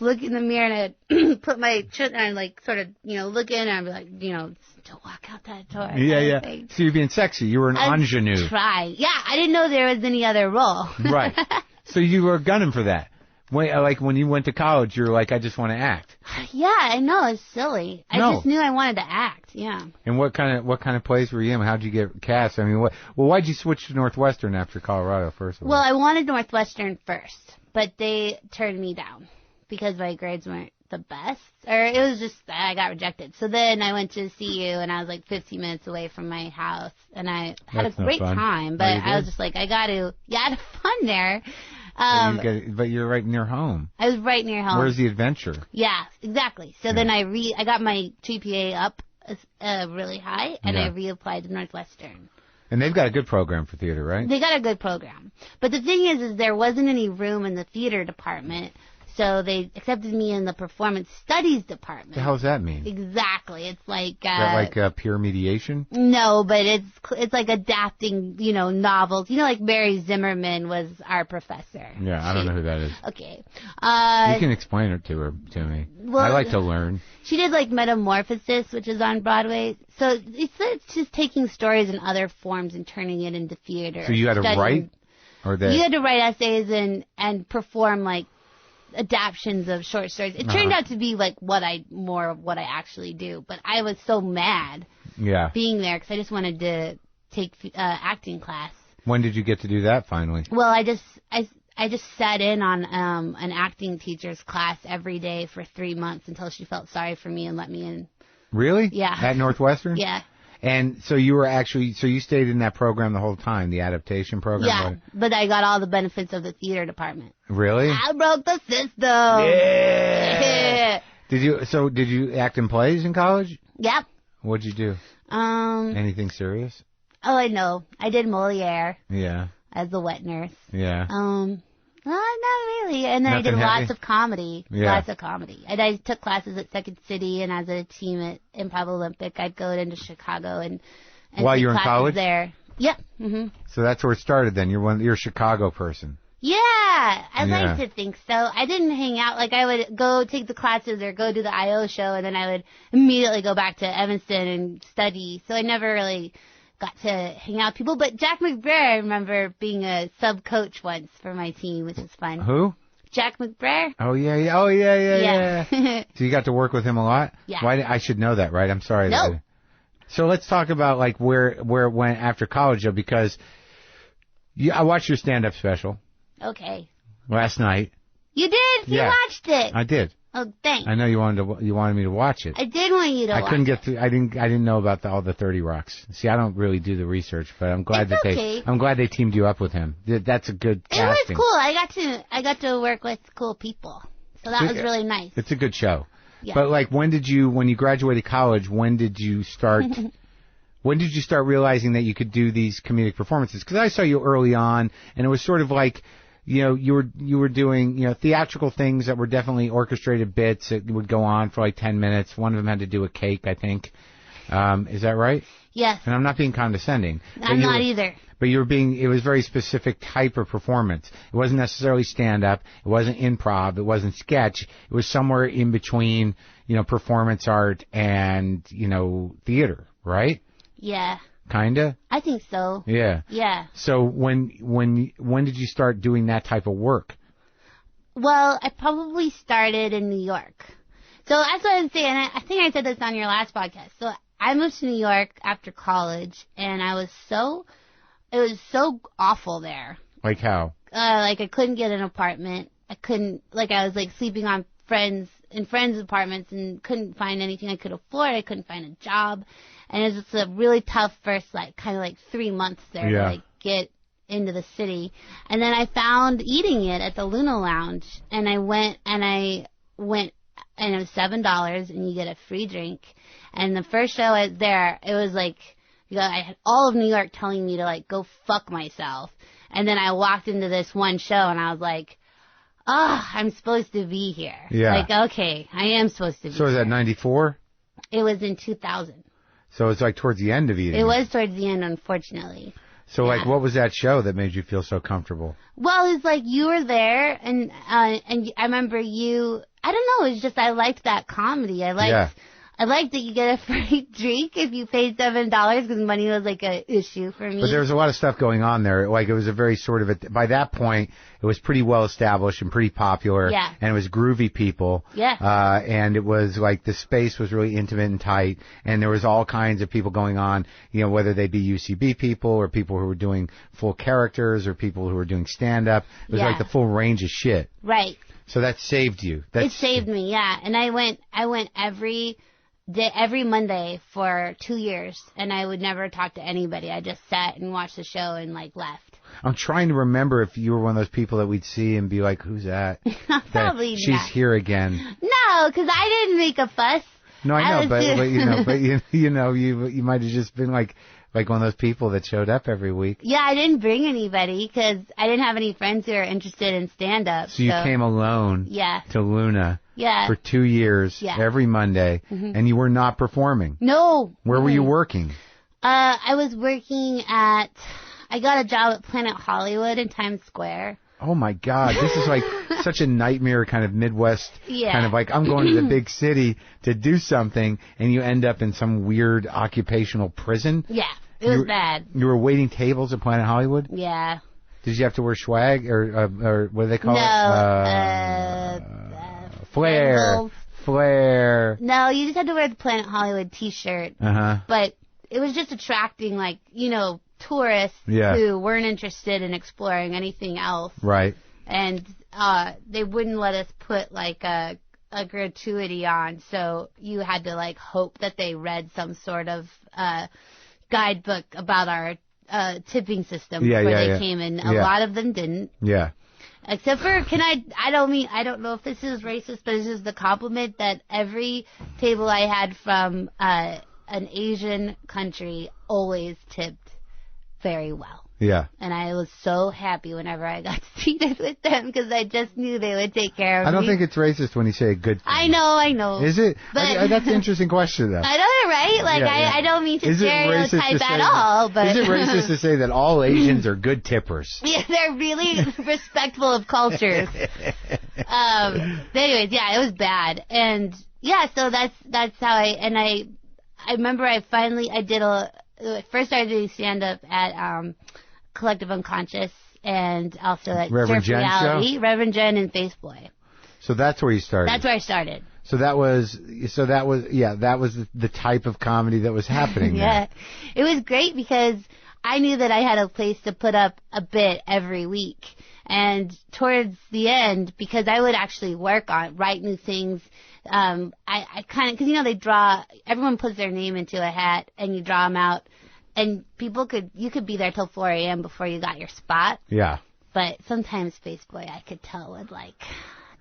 look in the mirror, and I'd put my chin, and like sort of, look in, and I'd be like, don't walk out that door. Yeah. So you're being sexy. You were an ingenue. Try. Yeah, I didn't know there was any other role. Right. So you were gunning for that. When you went to college, you were like, I just want to act. Yeah, I know, it's silly. I just knew I wanted to act. Yeah. And what kind of plays were you in? How'd you get cast? I mean, why'd you switch to Northwestern after Colorado first of all? Well, I wanted Northwestern first, but they turned me down because my grades weren't the best, or it was just I got rejected. So then I went to CU, and I was like 15 minutes away from my house, and I had a great time. But I was just like, I had fun there. But you're right near home. I was right near home. Where's the adventure? Yeah, exactly. So then I got my GPA up really high, and I reapplied to Northwestern. And they've got a good program for theater, right? They got a good program. But the thing is there wasn't any room in the theater department, so they accepted me in the performance studies department. What the hell does that mean? Exactly. It's like... Is that like peer mediation? No, but it's like adapting, novels. Like Mary Zimmerman was our professor. Yeah, I don't know who that is. Okay. You can explain it to me. Well, I like to learn. She did like Metamorphosis, which is on Broadway. So it's just taking stories in other forms and turning it into theater. So you had to write? You had to write essays and perform like adaptions of short stories. It turned out to be like more of what I actually do, but I was so mad being there because I just wanted to take acting class. When did you get to do that finally? Well, I just sat in on an acting teacher's class every day for 3 months until she felt sorry for me and let me in. Really? Yeah. At Northwestern? Yeah. And so you stayed in that program the whole time, the adaptation program? Yeah, but I got all the benefits of the theater department. Really? I broke the system. Yeah. Did you act in plays in college? Yeah. What'd you do? Anything serious? Oh, I know. I did Moliere. Yeah. As the wet nurse. Yeah. Not really. And then I did lots of comedy. Yeah. Lots of comedy. And I took classes at Second City, and as a team at Improv Olympic, I'd go into Chicago and while you were in college there. Yep. Mm-hmm. So that's where it started then. You're a Chicago person. Yeah, I like to think so. I didn't hang out. Like, I would go take the classes or go to the I.O. show, and then I would immediately go back to Evanston and study. So I never really got to hang out with people. But Jack McBrayer, I remember being a sub-coach once for my team, which was fun. Who? Jack McBrayer. Oh, yeah. Oh, yeah. So you got to work with him a lot? Yeah. I should know that, right? I'm sorry. No. So let's talk about, like, where it went after college, though, because I watched your stand-up special. Okay. Last night. You did? You watched it? I did. Oh, thanks. I know you wanted me to watch it. I did want you to watch it. I couldn't get through. I didn't know about all the 30 Rocks. See, I don't really do the research, but I'm glad I'm glad they teamed you up with him. That's a good casting. It was cool. I got to work with cool people. So that was really nice. It's a good show. Yeah. But like when you graduated college, when did you start realizing that you could do these comedic performances? Because I saw you early on, and it was sort of like, you were doing, theatrical things that were definitely orchestrated bits that would go on for like 10 minutes. One of them had to do a cake, I think. Is that right? Yes. And I'm not being condescending. I'm not either. But it was very specific type of performance. It wasn't necessarily stand-up. It wasn't improv. It wasn't sketch. It was somewhere in between, performance art and, theater, right? Yeah. Kinda? I think so. Yeah. Yeah. So when did you start doing that type of work? Well, I probably started in New York. So that's what I was saying. I think I said this on your last podcast. So I moved to New York after college, and it was so awful there. Like how? I couldn't get an apartment. I was sleeping on friends' apartments and couldn't find anything I could afford. I couldn't find a job. And it was just a really tough first, 3 months there to get into the city. And then I found Eating It at the Luna Lounge, and I went, and it was $7 and you get a free drink. And the first show I was there, it was I had all of New York telling me to go fuck myself. And then I walked into this one show and I was like, I'm supposed to be here. Yeah. Okay, I am supposed to be here. So was that 94? It was in 2000. So it's towards the end of Eating It. It was towards the end, unfortunately. So what was that show that made you feel so comfortable? Well, it's you were there, and I remember you. I don't know. It's just I liked that comedy. I liked that you get a free drink if you paid $7 because money was an issue for me. But there was a lot of stuff going on there. It was a very sort of by that point, it was pretty well established and pretty popular. Yeah. And it was groovy people. Yeah. And it was the space was really intimate and tight. And there was all kinds of people going on, whether they be UCB people or people who were doing full characters or people who were doing stand-up. It was the full range of shit. Right. So that saved you. It saved me, yeah. And I went every Monday for 2 years, and I would never talk to anybody. I just sat and watched the show and left. I'm trying to remember if you were one of those people that we'd see and be like, "Who's that?" Probably not. She's here again. No, because I didn't make a fuss. No, I know, but you might have just been like one of those people that showed up every week. Yeah, I didn't bring anybody because I didn't have any friends who were interested in stand-up. So you came alone to Luna for 2 years every Monday, and you were not performing. No. Where were you working? I was working I got a job at Planet Hollywood in Times Square. Oh, my God. This is such a nightmare kind of Midwest kind of I'm going to the big city to do something, and you end up in some weird occupational prison. Yeah. It was bad. You were waiting tables at Planet Hollywood? Yeah. Did you have to wear swag or what do they call it? Flair. Flair. No, you just had to wear the Planet Hollywood T-shirt. But it was just attracting tourists who weren't interested in exploring anything else. Right. And they wouldn't let us put a gratuity on, so you had to hope that they read some sort of guidebook about our tipping system before they came in. A lot of them didn't. Yeah. Except for, I don't know if this is racist, but it's just the compliment that every table I had from an Asian country always tipped very well. Yeah. And I was so happy whenever I got seated with them because I just knew they would take care of me. I don't think it's racist when you say a good thing. I know. Is it? But that's an interesting question, though. I know, right? I don't mean to stereotype at all, but... Is it racist to say that all Asians are good tippers? Yeah, they're really respectful of cultures. But anyways, it was bad. And, so that's how I remember I first started doing stand-up at Collective Unconscious and also at Reverend Surf Jen Reality, show? Reverend Jen and Faceboy. So that's where you started. That's where I started. So that was the type of comedy that was happening Yeah. It was great because I knew that I had a place to put up a bit every week. And towards the end, because I would actually write new things, I kind of, because everyone puts their name into a hat and you draw them out. And you could be there till 4 a.m. before you got your spot. Yeah. But sometimes Faceboy, I could tell, would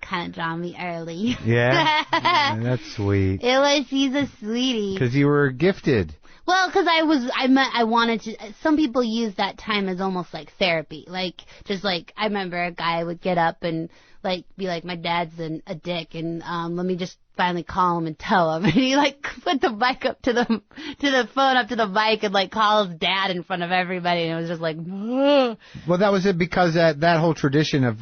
kind of draw me early. Yeah? That's sweet. He's a sweetie. Because you were gifted. Well, because I wanted to. Some people use that time as almost like therapy. Like, just like, I remember a guy would get up and like be like, my dad's a dick, and let me just finally call him and tell him. And he like put the mic up to the phone up to the mic and like call his dad in front of everybody, and it was just like. Ugh. Well, that was it, because that whole tradition of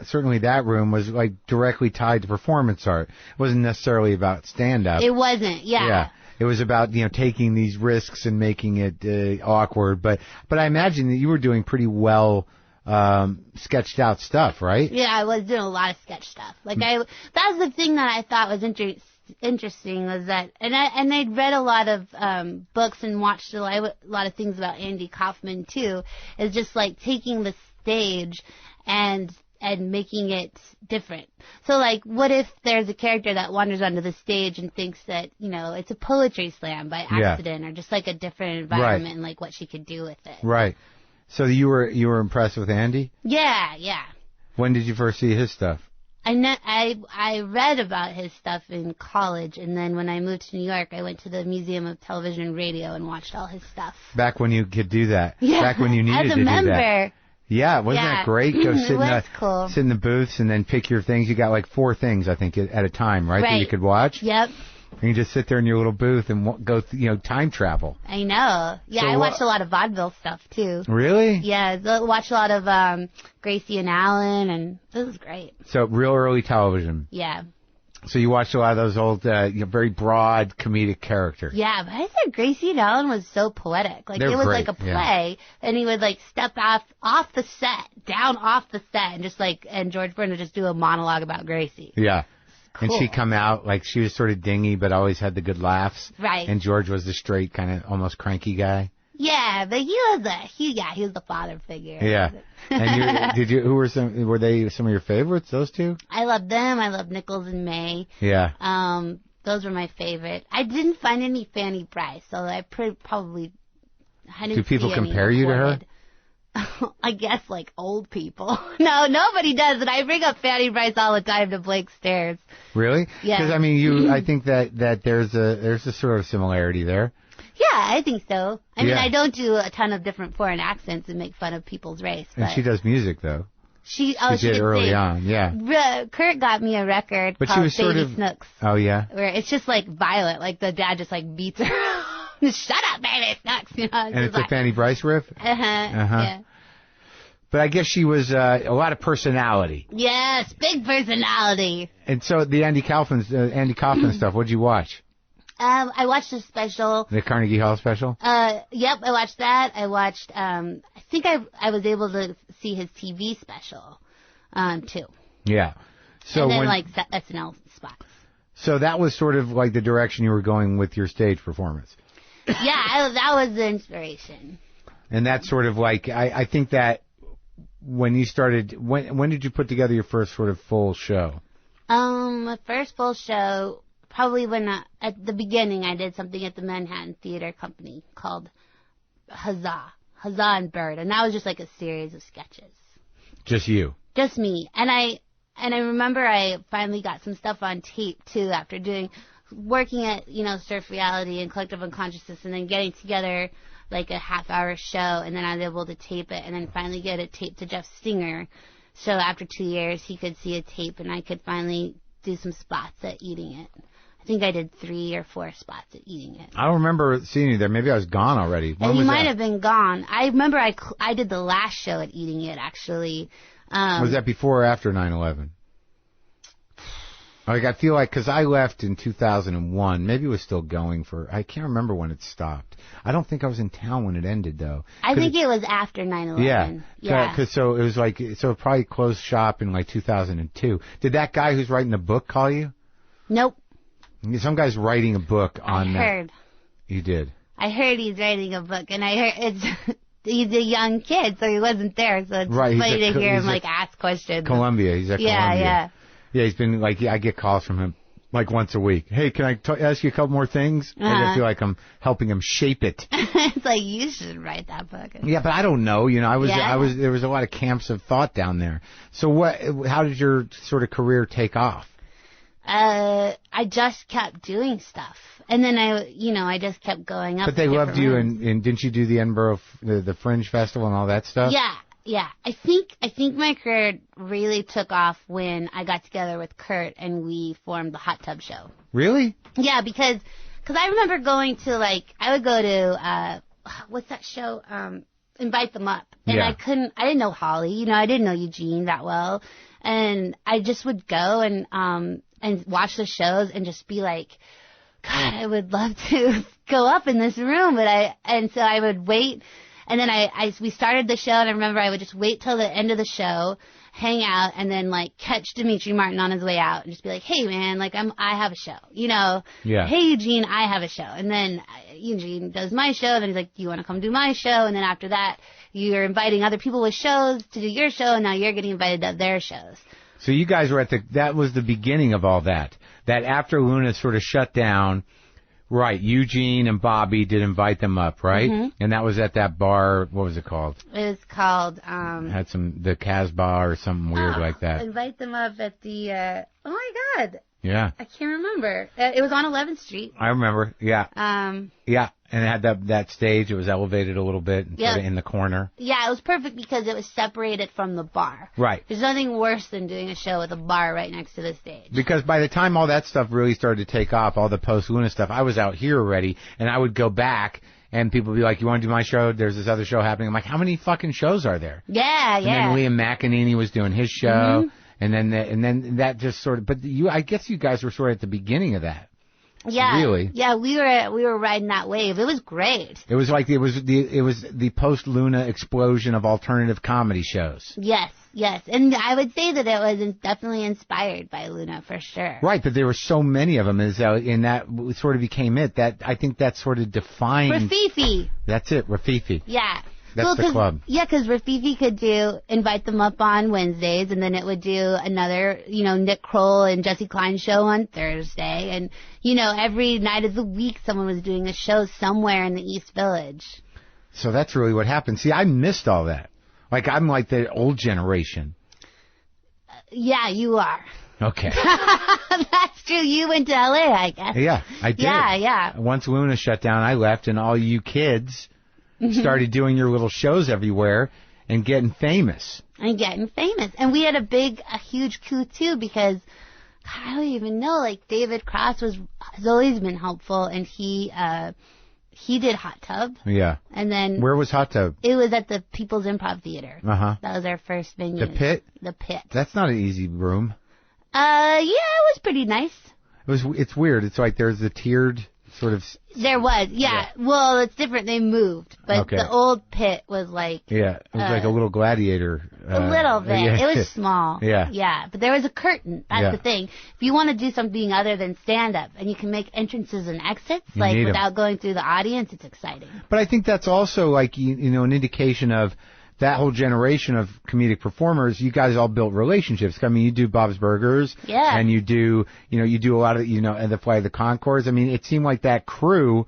certainly that room was like directly tied to performance art. It wasn't necessarily about stand up. It wasn't. Yeah. Yeah. It was about, taking these risks and making it awkward. But I imagine that you were doing pretty well sketched out stuff, right? Yeah, I was doing a lot of sketch stuff. Like that's the thing that I thought was interesting was that, and I'd read a lot of books and watched a lot of things about Andy Kaufman too. Is just like taking the stage and making it different. So, like, what if there's a character that wanders onto the stage and thinks that, it's a poetry slam by accident or just, like, a different environment and, like, what she could do with it. Right. So you were impressed with Andy? Yeah. When did you first see his stuff? I read about his stuff in college, and then when I moved to New York, I went to the Museum of Television and Radio and watched all his stuff. Back when you could do that. Yeah. Back when you needed to do that. As a member. Yeah, wasn't that great? Go cool. Sit in the booths and then pick your things. You got like 4 things, I think, at a time, right? That you could watch? Yep. And you just sit there in your little booth and go, time travel. I know. Yeah, So I watched a lot of vaudeville stuff, too. Really? Yeah, I watched a lot of Gracie and Allen, and it was great. So real early television. Yeah. So you watched a lot of those old, very broad comedic characters. Yeah, but I said Gracie and Allen was so poetic. Like, it was great. like a play, and he would, like, step off the set, down off the set, and just, like, and George Burns would just do a monologue about Gracie. Yeah. Cool. And she'd come out, like, she was sort of dingy, but always had the good laughs. Right. And George was the straight, kind of almost cranky guy. Yeah, but he was the father figure. Yeah. And were they some of your favorites, those two? I loved them. I loved Nichols and May. Yeah. Those were my favorite. I didn't find any Fanny Bryce, so I probably I didn't. Do people see compare any you to her? I guess like old people. No, nobody does. And I bring up Fanny Bryce all the time to Blake Stairs. Really? Yeah. Because I mean, I think that there's a sort of similarity there. Yeah, I think so. I mean, I don't do a ton of different foreign accents and make fun of people's race. But and she does music, though. She did early on, yeah. Kurt got me a record but called she was Baby sort of, Snooks. Oh, yeah? Where it's just like violent. Like the dad just like beats her. Shut up, Baby Snooks. And it's a Fanny Bryce riff? Yeah. But I guess she was a lot of personality. Yes, big personality. And so the Andy Kaufman stuff, what'd you watch? I watched the special. The Carnegie Hall special? Yep, I watched that. I watched, I think I was able to see his TV special, too. Yeah. So and then, like, SNL spots. So that was sort of like the direction you were going with your stage performance. Yeah, that was the inspiration. And that's sort of like, I think that when you started, when did you put together your first sort of full show? My first full show, probably when, at the beginning, I did something at the Manhattan Theater Company called Huzzah and Bird. And that was just like a series of sketches. Just you? Just me. And I remember I finally got some stuff on tape, too, after working at, Surf Reality and Collective Unconsciousness and then getting together like a half-hour show, and then I was able to tape it and then finally get it taped to Jeff Stinger. So after 2 years, he could see a tape, and I could finally do some spots at Eating It. I think I did 3 or 4 spots at Eating It. I don't remember seeing you there. Maybe I was gone already. When you might have been gone. I remember I did the last show at Eating It, actually. Was that before or after 9/11? Like, I feel like, because I left in 2001, maybe it was still going I can't remember when it stopped. I don't think I was in town when it ended, though. I think it was after 9/11. Yeah. Because so it was like, so it probably closed shop in like 2002. Did that guy who's writing the book call you? Nope. Some guy's writing a book on that. I heard. You did? I heard he's writing a book, and I heard he's a young kid, so he wasn't there, so it's funny to hear him, like, ask questions. Columbia. He's at Columbia. Yeah. Yeah, he's been, like, I get calls from him, like, once a week. Hey, can I ask you a couple more things? I feel like I'm helping him shape it. It's like, you should write that book. Yeah, but I don't know. There was a lot of camps of thought down there. So how did your sort of career take off? I just kept doing stuff. And then I just kept going up. But they loved you, and didn't you do the Edinburgh, the Fringe Festival and all that stuff? Yeah. I think my career really took off when I got together with Kurt and we formed the Hot Tub Show. Really? Yeah, because I remember going to, like, I would go to, what's that show? Invite Them Up. And I didn't know Holly, I didn't know Eugene that well. And I just would go and watch the shows and just be like, God, I would love to go up in this room. And so I would wait. And then we started the show, and I remember I would just wait till the end of the show, hang out, and then, like, catch Dimitri Martin on his way out and just be like, hey, man, like, I have a show, Yeah. Hey, Eugene, I have a show. And then Eugene does my show, and then he's like, do you want to come do my show? And then after that, you're inviting other people with shows to do your show, and now you're getting invited to their shows. So you guys were that was the beginning of all that. That after Luna sort of shut down, right, Eugene and Bobby did Invite Them Up, right? Mm-hmm. And that was at that bar, what was it called? It was called... had the Casbah or something weird like that. Invite Them Up at the... oh my God. Yeah. I can't remember. It was on 11th Street. I remember, yeah. Yeah, and it had that stage. It was elevated a little bit and sort of in the corner. Yeah, it was perfect because it was separated from the bar. Right. There's nothing worse than doing a show with a bar right next to the stage. Because by the time all that stuff really started to take off, all the post-Luna stuff, I was out here already, and I would go back, and people would be like, you want to do my show? There's this other show happening. I'm like, how many fucking shows are there? Yeah, and then Liam McEnany was doing his show. Mm-hmm. And then that just sort of, but I guess you guys were sort of at the beginning of that. Yeah. Really? Yeah, we were riding that wave. It was great. It was like it was the post Luna explosion of alternative comedy shows. Yes. And I would say that it was definitely inspired by Luna for sure. Right, but there were so many of them and that sort of became it. That I think that sort of defined Rafifi. That's it, Rafifi. Yeah. That's the club. Yeah, because Rafifi could Invite Them Up on Wednesdays, and then it would do another, Nick Kroll and Jesse Klein show on Thursday. And, every night of the week someone was doing a show somewhere in the East Village. So that's really what happened. See, I missed all that. Like, I'm like the old generation. Yeah, you are. Okay. That's true. You went to L.A., I guess. Yeah, I did. Yeah. Once Luna shut down, I left, and all you kids... started doing your little shows everywhere and getting famous. And we had a huge coup, too, because I don't even know, like, David Cross has always been helpful, and he did Hot Tub. Yeah. And then... Where was Hot Tub? It was at the People's Improv Theater. Uh-huh. That was our first venue. The Pit? The Pit. That's not an easy room. Yeah, it was pretty nice. It's weird. It's like there's the tiered... sort of... There was, yeah. Well, it's different. They moved. But the old Pit was like... Yeah, it was like a little gladiator. A little bit. Yeah. It was small. Yeah. Yeah, but there was a curtain. That's the thing. If you want to do something other than stand-up, and you can make entrances and exits, without going through the audience, it's exciting. But I think that's also, like, an indication of... that whole generation of comedic performers, you guys all built relationships. I mean, you do Bob's Burgers. Yeah. And you do a lot of, and the Flight of the Conchords. I mean, it seemed like that crew,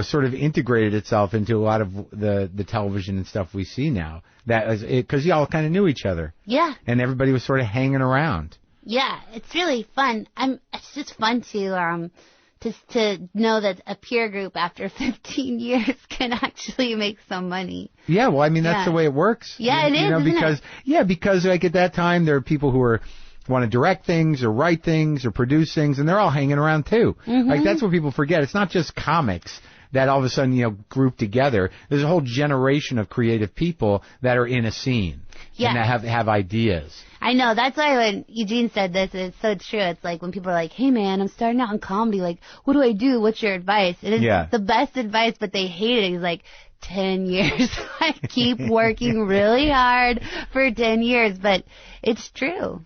sort of integrated itself into a lot of the television and stuff we see now. That is it, because y'all kind of knew each other. Yeah. And everybody was sort of hanging around. Yeah. It's really fun. It's just fun to know that a peer group after 15 years can actually make some money. Yeah, well, I mean, that's the way it works. Yeah, it is, because like at that time there are people who want to direct things or write things or produce things, and they're all hanging around too. Mm-hmm. Like, that's what people forget. It's not just comics that all of a sudden, group together. There's a whole generation of creative people that are in a scene and that have ideas. I know. That's why when Eugene said this, it's so true. It's like when people are like, hey, man, I'm starting out in comedy. Like, what do I do? What's your advice? And it's the best advice, but they hate it. He's like, 10 years. I keep working really hard for 10 years, but it's true.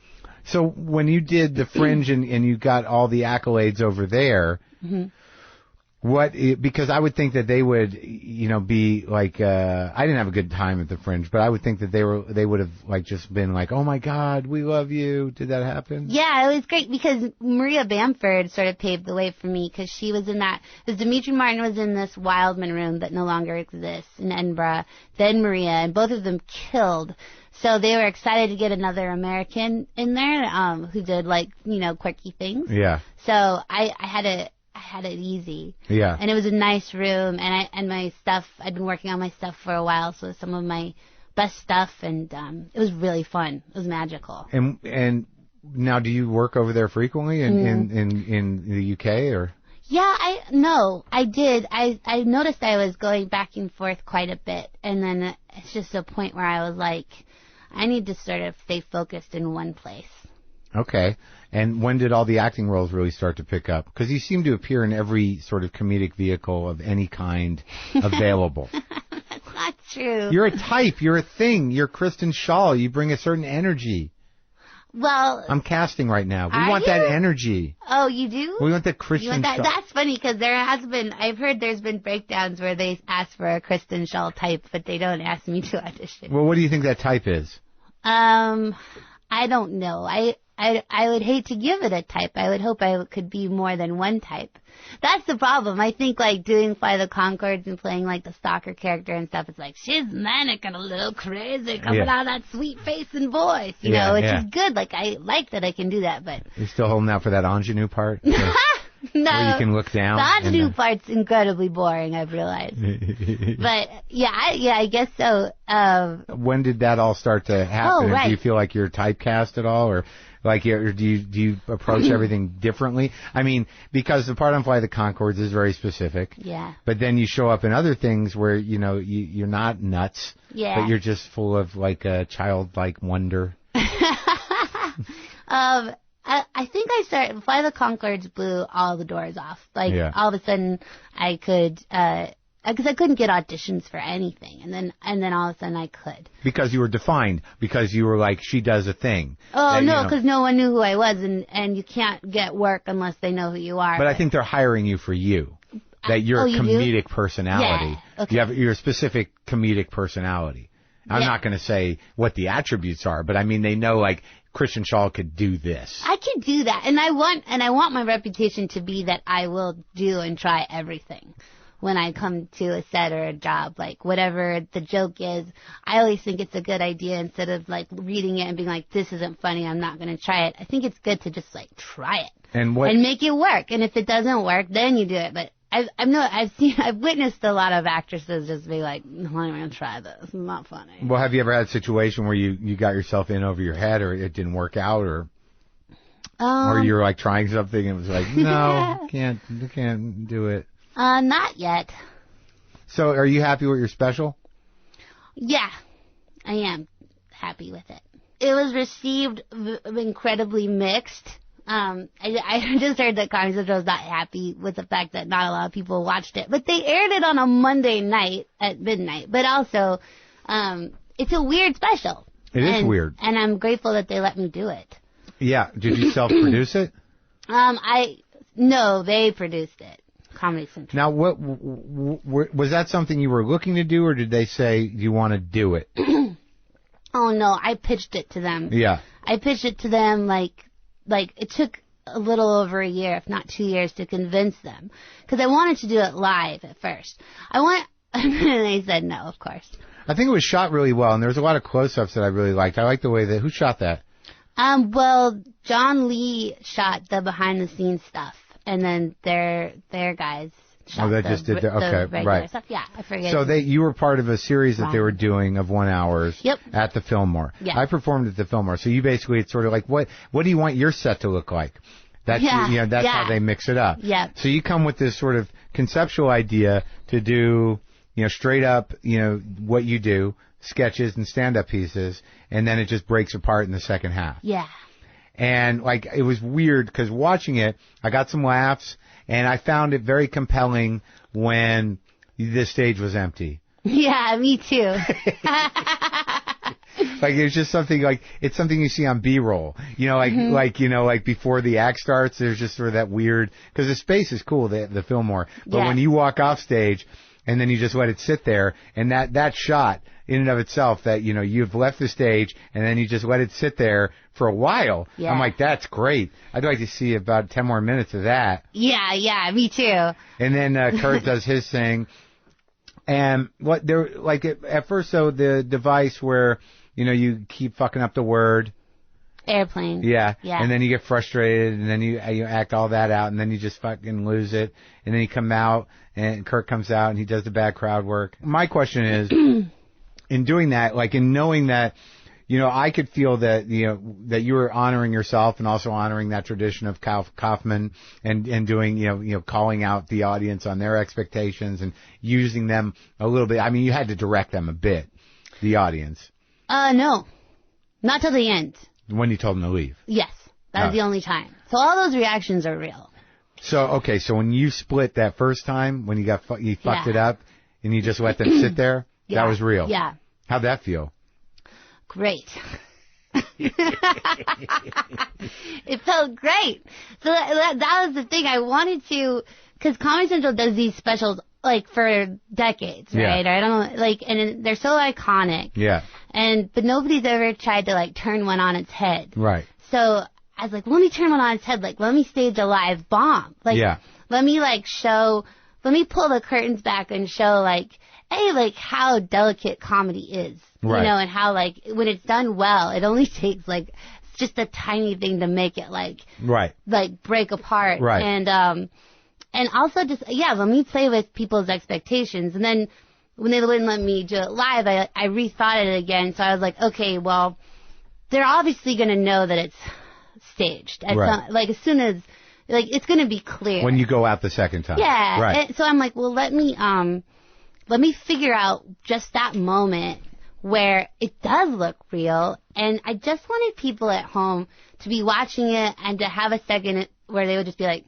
So when you did the Fringe and you got all the accolades over there, Because I would think that they would, be like, I didn't have a good time at the Fringe, but I would think that they would have like just been like, oh my God, we love you. Did that happen? Yeah, it was great because Maria Bamford sort of paved the way for me because she was in that, because Dimitri Martin was in this Wildman room that no longer exists in Edinburgh, then Maria, and both of them killed. So they were excited to get another American in there, who did like, quirky things. Yeah. So I had it easy. Yeah. And it was a nice room, and my stuff, I'd been working on my stuff for a while, so some of my best stuff, and it was really fun. It was magical. And now, do you work over there frequently in the UK or? Yeah, I did. I noticed I was going back and forth quite a bit, and then it's just a point where I was like, I need to sort of stay focused in one place. Okay. And when did all the acting roles really start to pick up? Because you seem to appear in every sort of comedic vehicle of any kind available. That's not true. You're a type. You're a thing. You're Kristen Schaal. You bring a certain energy. Well, I'm casting right now. We want that energy. Oh, you do? We want the Kristen Schaal. That's funny because I've heard there's been breakdowns where they ask for a Kristen Schaal type, but they don't ask me to audition. Well, what do you think that type is? I don't know. I would hate to give it a type. I would hope I could be more than one type. That's the problem. I think like doing Fly the Conchords and playing like the stalker character and stuff, it's like she's manic and a little crazy coming out of that sweet face and voice, which is good. Like I like that I can do that, but you're still holding out for that ingenue part? No. Where you can look down. The ingenue part's incredibly boring, I've realized. But I guess so. When did that all start to happen? Oh, right. Do you feel like you're typecast at all, or like, do you approach everything differently? I mean, because the part on Fly the Conchords is very specific. Yeah. But then you show up in other things where you're not nuts. Yeah. But you're just full of like a childlike wonder. I think I started, Fly the Conchords blew all the doors off. Like, all of a sudden, I could, because I couldn't get auditions for anything. And then all of a sudden I could. Because you were defined. Because you were like, she does a thing. Oh, no, because no one knew who I was. And you can't get work unless they know who you are. But I think they're hiring you for you. That you're a comedic personality. Yeah. Okay. You're a specific comedic personality. I'm not going to say what the attributes are, but I mean, they know like, Kristen Schaal could do this. I could do that, and I want my reputation to be that I will do and try everything when I come to a set or a job. Like whatever the joke is, I always think it's a good idea instead of like reading it and being like, this isn't funny, I'm not going to try it. I think it's good to just like try it and make it work. And if it doesn't work, then you do it. But I've witnessed a lot of actresses just be like, no, I'm going to try this. It's not funny. Well, have you ever had a situation where you got yourself in over your head or it didn't work out or you were like trying something and it was like, no, can't do it? Not yet. So are you happy with your special? Yeah, I am happy with it. It was received incredibly mixed. I just heard that Comedy Central was not happy with the fact that not a lot of people watched it. But they aired it on a Monday night at midnight. But also, it's a weird special. It is weird. And I'm grateful that they let me do it. Yeah. Did you self-produce it? No, they produced it. Comedy Central. Now, was that something you were looking to do, or did they say, do you want to do it? Oh, no, I pitched it to them. Yeah. I pitched it to them like it took a little over a year, if not 2 years, to convince them. Because I wanted to do it live at first. And they said no, of course. I think it was shot really well, and there was a lot of close-ups that I really liked. I liked the way who shot that? Well, John Lee shot the behind-the-scenes stuff, and then their guys shot the regular stuff. Yeah, I forget. So you were part of a series that they were doing of 1 hours at the Fillmore. Yeah. I performed at the Fillmore. So you basically, it's sort of like, what do you want your set to look like? That's how they mix it up. Yeah. So you come with this sort of conceptual idea to do, straight up, what you do, sketches and stand-up pieces, and then it just breaks apart in the second half. Yeah. And it was weird because watching it, I got some laughs, and I found it very compelling when the stage was empty. Yeah, me too. Like it's just something like it's something you see on B-roll. Like before the act starts, there's just sort of that weird because the space is cool, the Fillmore. But when you walk off stage and then you just let it sit there, and that shot in and of itself, that you've left the stage and then you just let it sit there for a while. Yeah. I'm like, that's great. I'd like to see about 10 more minutes of that. Yeah, me too. And then Kurt does his thing. And at first, so the device where you keep fucking up the word. Airplane. Yeah. And then you get frustrated, and then you act all that out, and then you just fucking lose it. And then you come out, and Kurt comes out, and he does the bad crowd work. My question is, in doing that, like in knowing that, I could feel that, that you were honoring yourself and also honoring that tradition of Kaufman and doing, calling out the audience on their expectations and using them a little bit. I mean, you had to direct them a bit, the audience. No. Not till the end. When you told them to leave? Yes. That was the only time. So all those reactions are real. So when you split that first time, when you fucked it up and you just let them sit there, that was real? Yeah. How'd that feel? Great. It felt great. So that was the thing. I wanted to, because Comedy Central does these specials like for decades, right? Yeah. I don't know, and they're so iconic. Yeah. But nobody's ever tried to like turn one on its head. Right. So I was like, let me turn one on its head. Like, let me stage a live bomb. Like, let me let me pull the curtains back and show how delicate comedy is. Right. And how when it's done well, it only takes just a tiny thing to make it break apart. Right. And also just let me play with people's expectations. And then when they wouldn't let me do it live, I rethought it again. So I was like, okay, well, they're obviously going to know that it's staged. As soon as it's going to be clear when you go out the second time. Yeah. Right. And so I'm like, well, let me figure out just that moment where it does look real, and I just wanted people at home to be watching it and to have a second where they would just be like,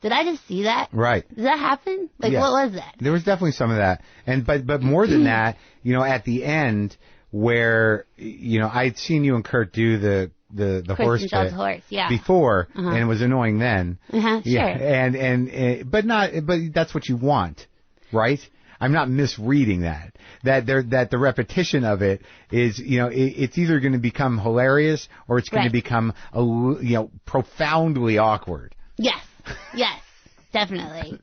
did I just see that? Right. Did that happen? What was that? There was definitely some of that. But more than that, at the end where, I'd seen you and Kurt do the horse bit before, and it was annoying then. Sure. Yeah. But that's what you want, right? I'm not misreading that. That the repetition of it is, it's either going to become hilarious or it's going to become profoundly awkward. Yes, definitely.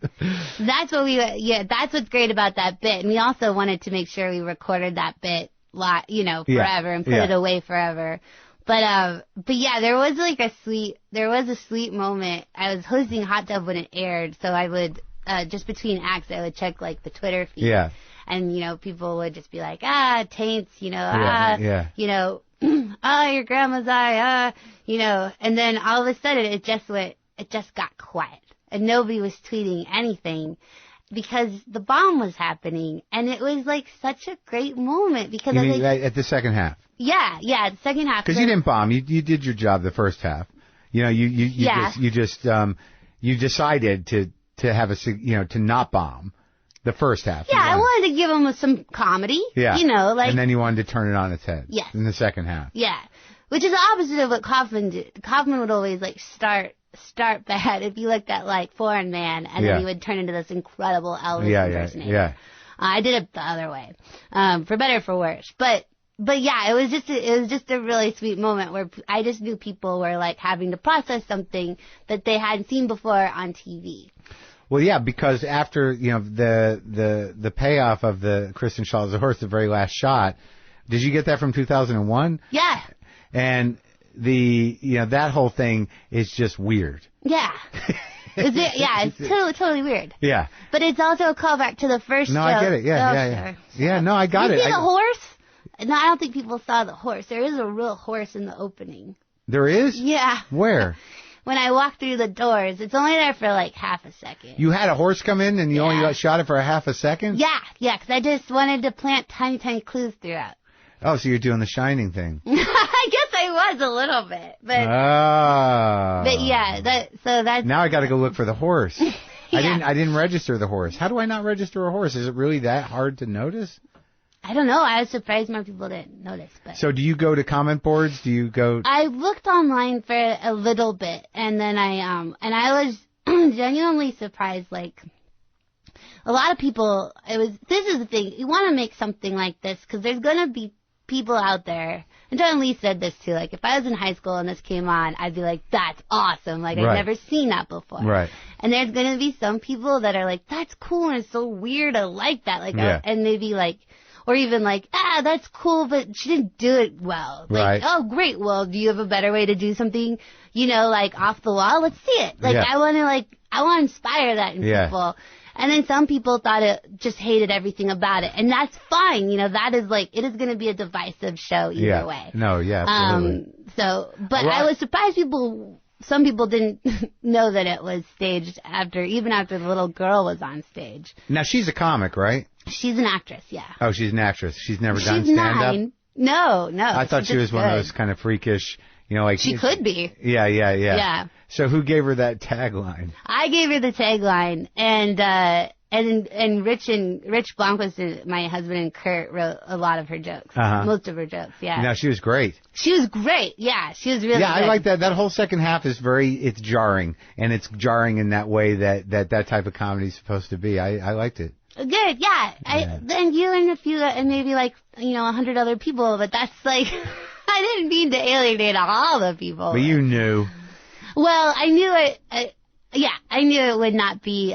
That's that's what's great about that bit. And we also wanted to make sure we recorded that bit, forever and put it away forever. But there was a sweet moment. I was hosting Hot Tub when it aired, so I would. Just between acts, I would check the Twitter feed. Yeah. And, people would just be like, taints, your grandma's eye, and then all of a sudden it just got quiet and nobody was tweeting anything because the bomb was happening and it was such a great moment because you mean at the second half? Yeah, the second half. Because you didn't bomb. You did your job the first half. You decided to have to not bomb the first half. Yeah, I wanted to give them some comedy. Yeah. And then you wanted to turn it on its head. Yes. In the second half. Yeah. Which is the opposite of what Kaufman did. Kaufman would always start bad if you looked at Foreign Man and then he would turn into this incredible Elvis impersonator. Yeah. I did it the other way. For better or for worse. But yeah, it was just a really sweet moment where I just knew people were having to process something that they hadn't seen before on TV. Well, yeah, because after the payoff of the Kristen Schaal as a horse, the very last shot, did you get that from 2001? Yeah. And that whole thing is just weird. Yeah. It's totally weird. Yeah. But it's also a callback to the first show. No, I get it. Yeah. Yeah, no, I got it. You see the horse? No, I don't think people saw the horse. There is a real horse in the opening. There is? Yeah. Where? When I walked through the doors. It's only there for half a second. You had a horse come in and you only shot it for a half a second? Yeah, because I just wanted to plant tiny, tiny clues throughout. Oh, so you're doing the Shining thing. I guess I was a little bit. But yeah, that's... Now I got to go look for the horse. Yeah. I didn't register the horse. How do I not register a horse? Is it really that hard to notice? I don't know. I was surprised more people didn't notice. But So do you go to comment boards? Do you go? I looked online for a little bit, and then I was genuinely surprised. Like, a lot of people, this is the thing. You want to make something like this because there's going to be people out there. And John Lee said this too. Like, if I was in high school and this came on, I'd be like, that's awesome. Like, I've never seen that before. Right. And there's going to be some people that are like, that's cool and it's so weird. I like that. Like, and maybe like, or even like, that's cool, but she didn't do it well. Like, oh, great. Well, do you have a better way to do something, like off the wall? Let's see it. Like, I want to inspire that in people. And then some people just hated everything about it. And that's fine. That is like, it is going to be a divisive show either way. No, absolutely. But I was surprised some people didn't know that it was staged even after the little girl was on stage. Now, she's a comic, right? She's an actress, yeah. Oh, she's an actress. She's never done stand-up? 9. No. I thought she was one of those kind of freakish, like... She could be. Yeah. Yeah. So who gave her that tagline? I gave her the tagline, and Rich Blomquist, my husband, and Kurt wrote a lot of her jokes. Most of her jokes, yeah. Now, she was great. She was great, yeah. She was really good. I like that. That whole second half is it's jarring, and it's jarring in that way that type of comedy is supposed to be. I liked it. Good, yeah. Then you and a few, and maybe 100 other people, but that's like, I didn't mean to alienate all the people. But you knew. Well, I knew it. I knew it would not be.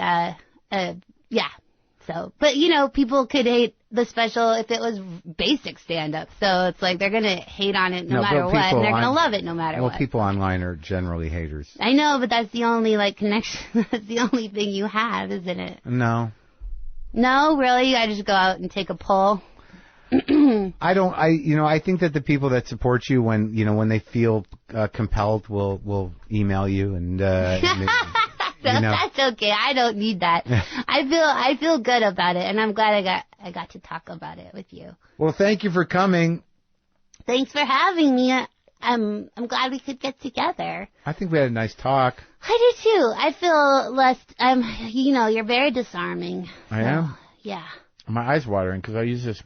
So, but people could hate the special if it was basic stand-up. So it's like they're gonna hate on it no matter what, and they're gonna love it no matter what. Well, people online are generally haters. I know, but that's the only connection. That's the only thing you have, isn't it? No. No, really? I just go out and take a poll. I think that the people that support you when they feel compelled will email you and that's okay. I don't need that. I feel good about it, and I'm glad I got to talk about it with you. Well, thank you for coming. Thanks for having me. I'm glad we could get together. I think we had a nice talk. I do too. I feel less. You're very disarming. I am? Yeah. My eyes watering because I use this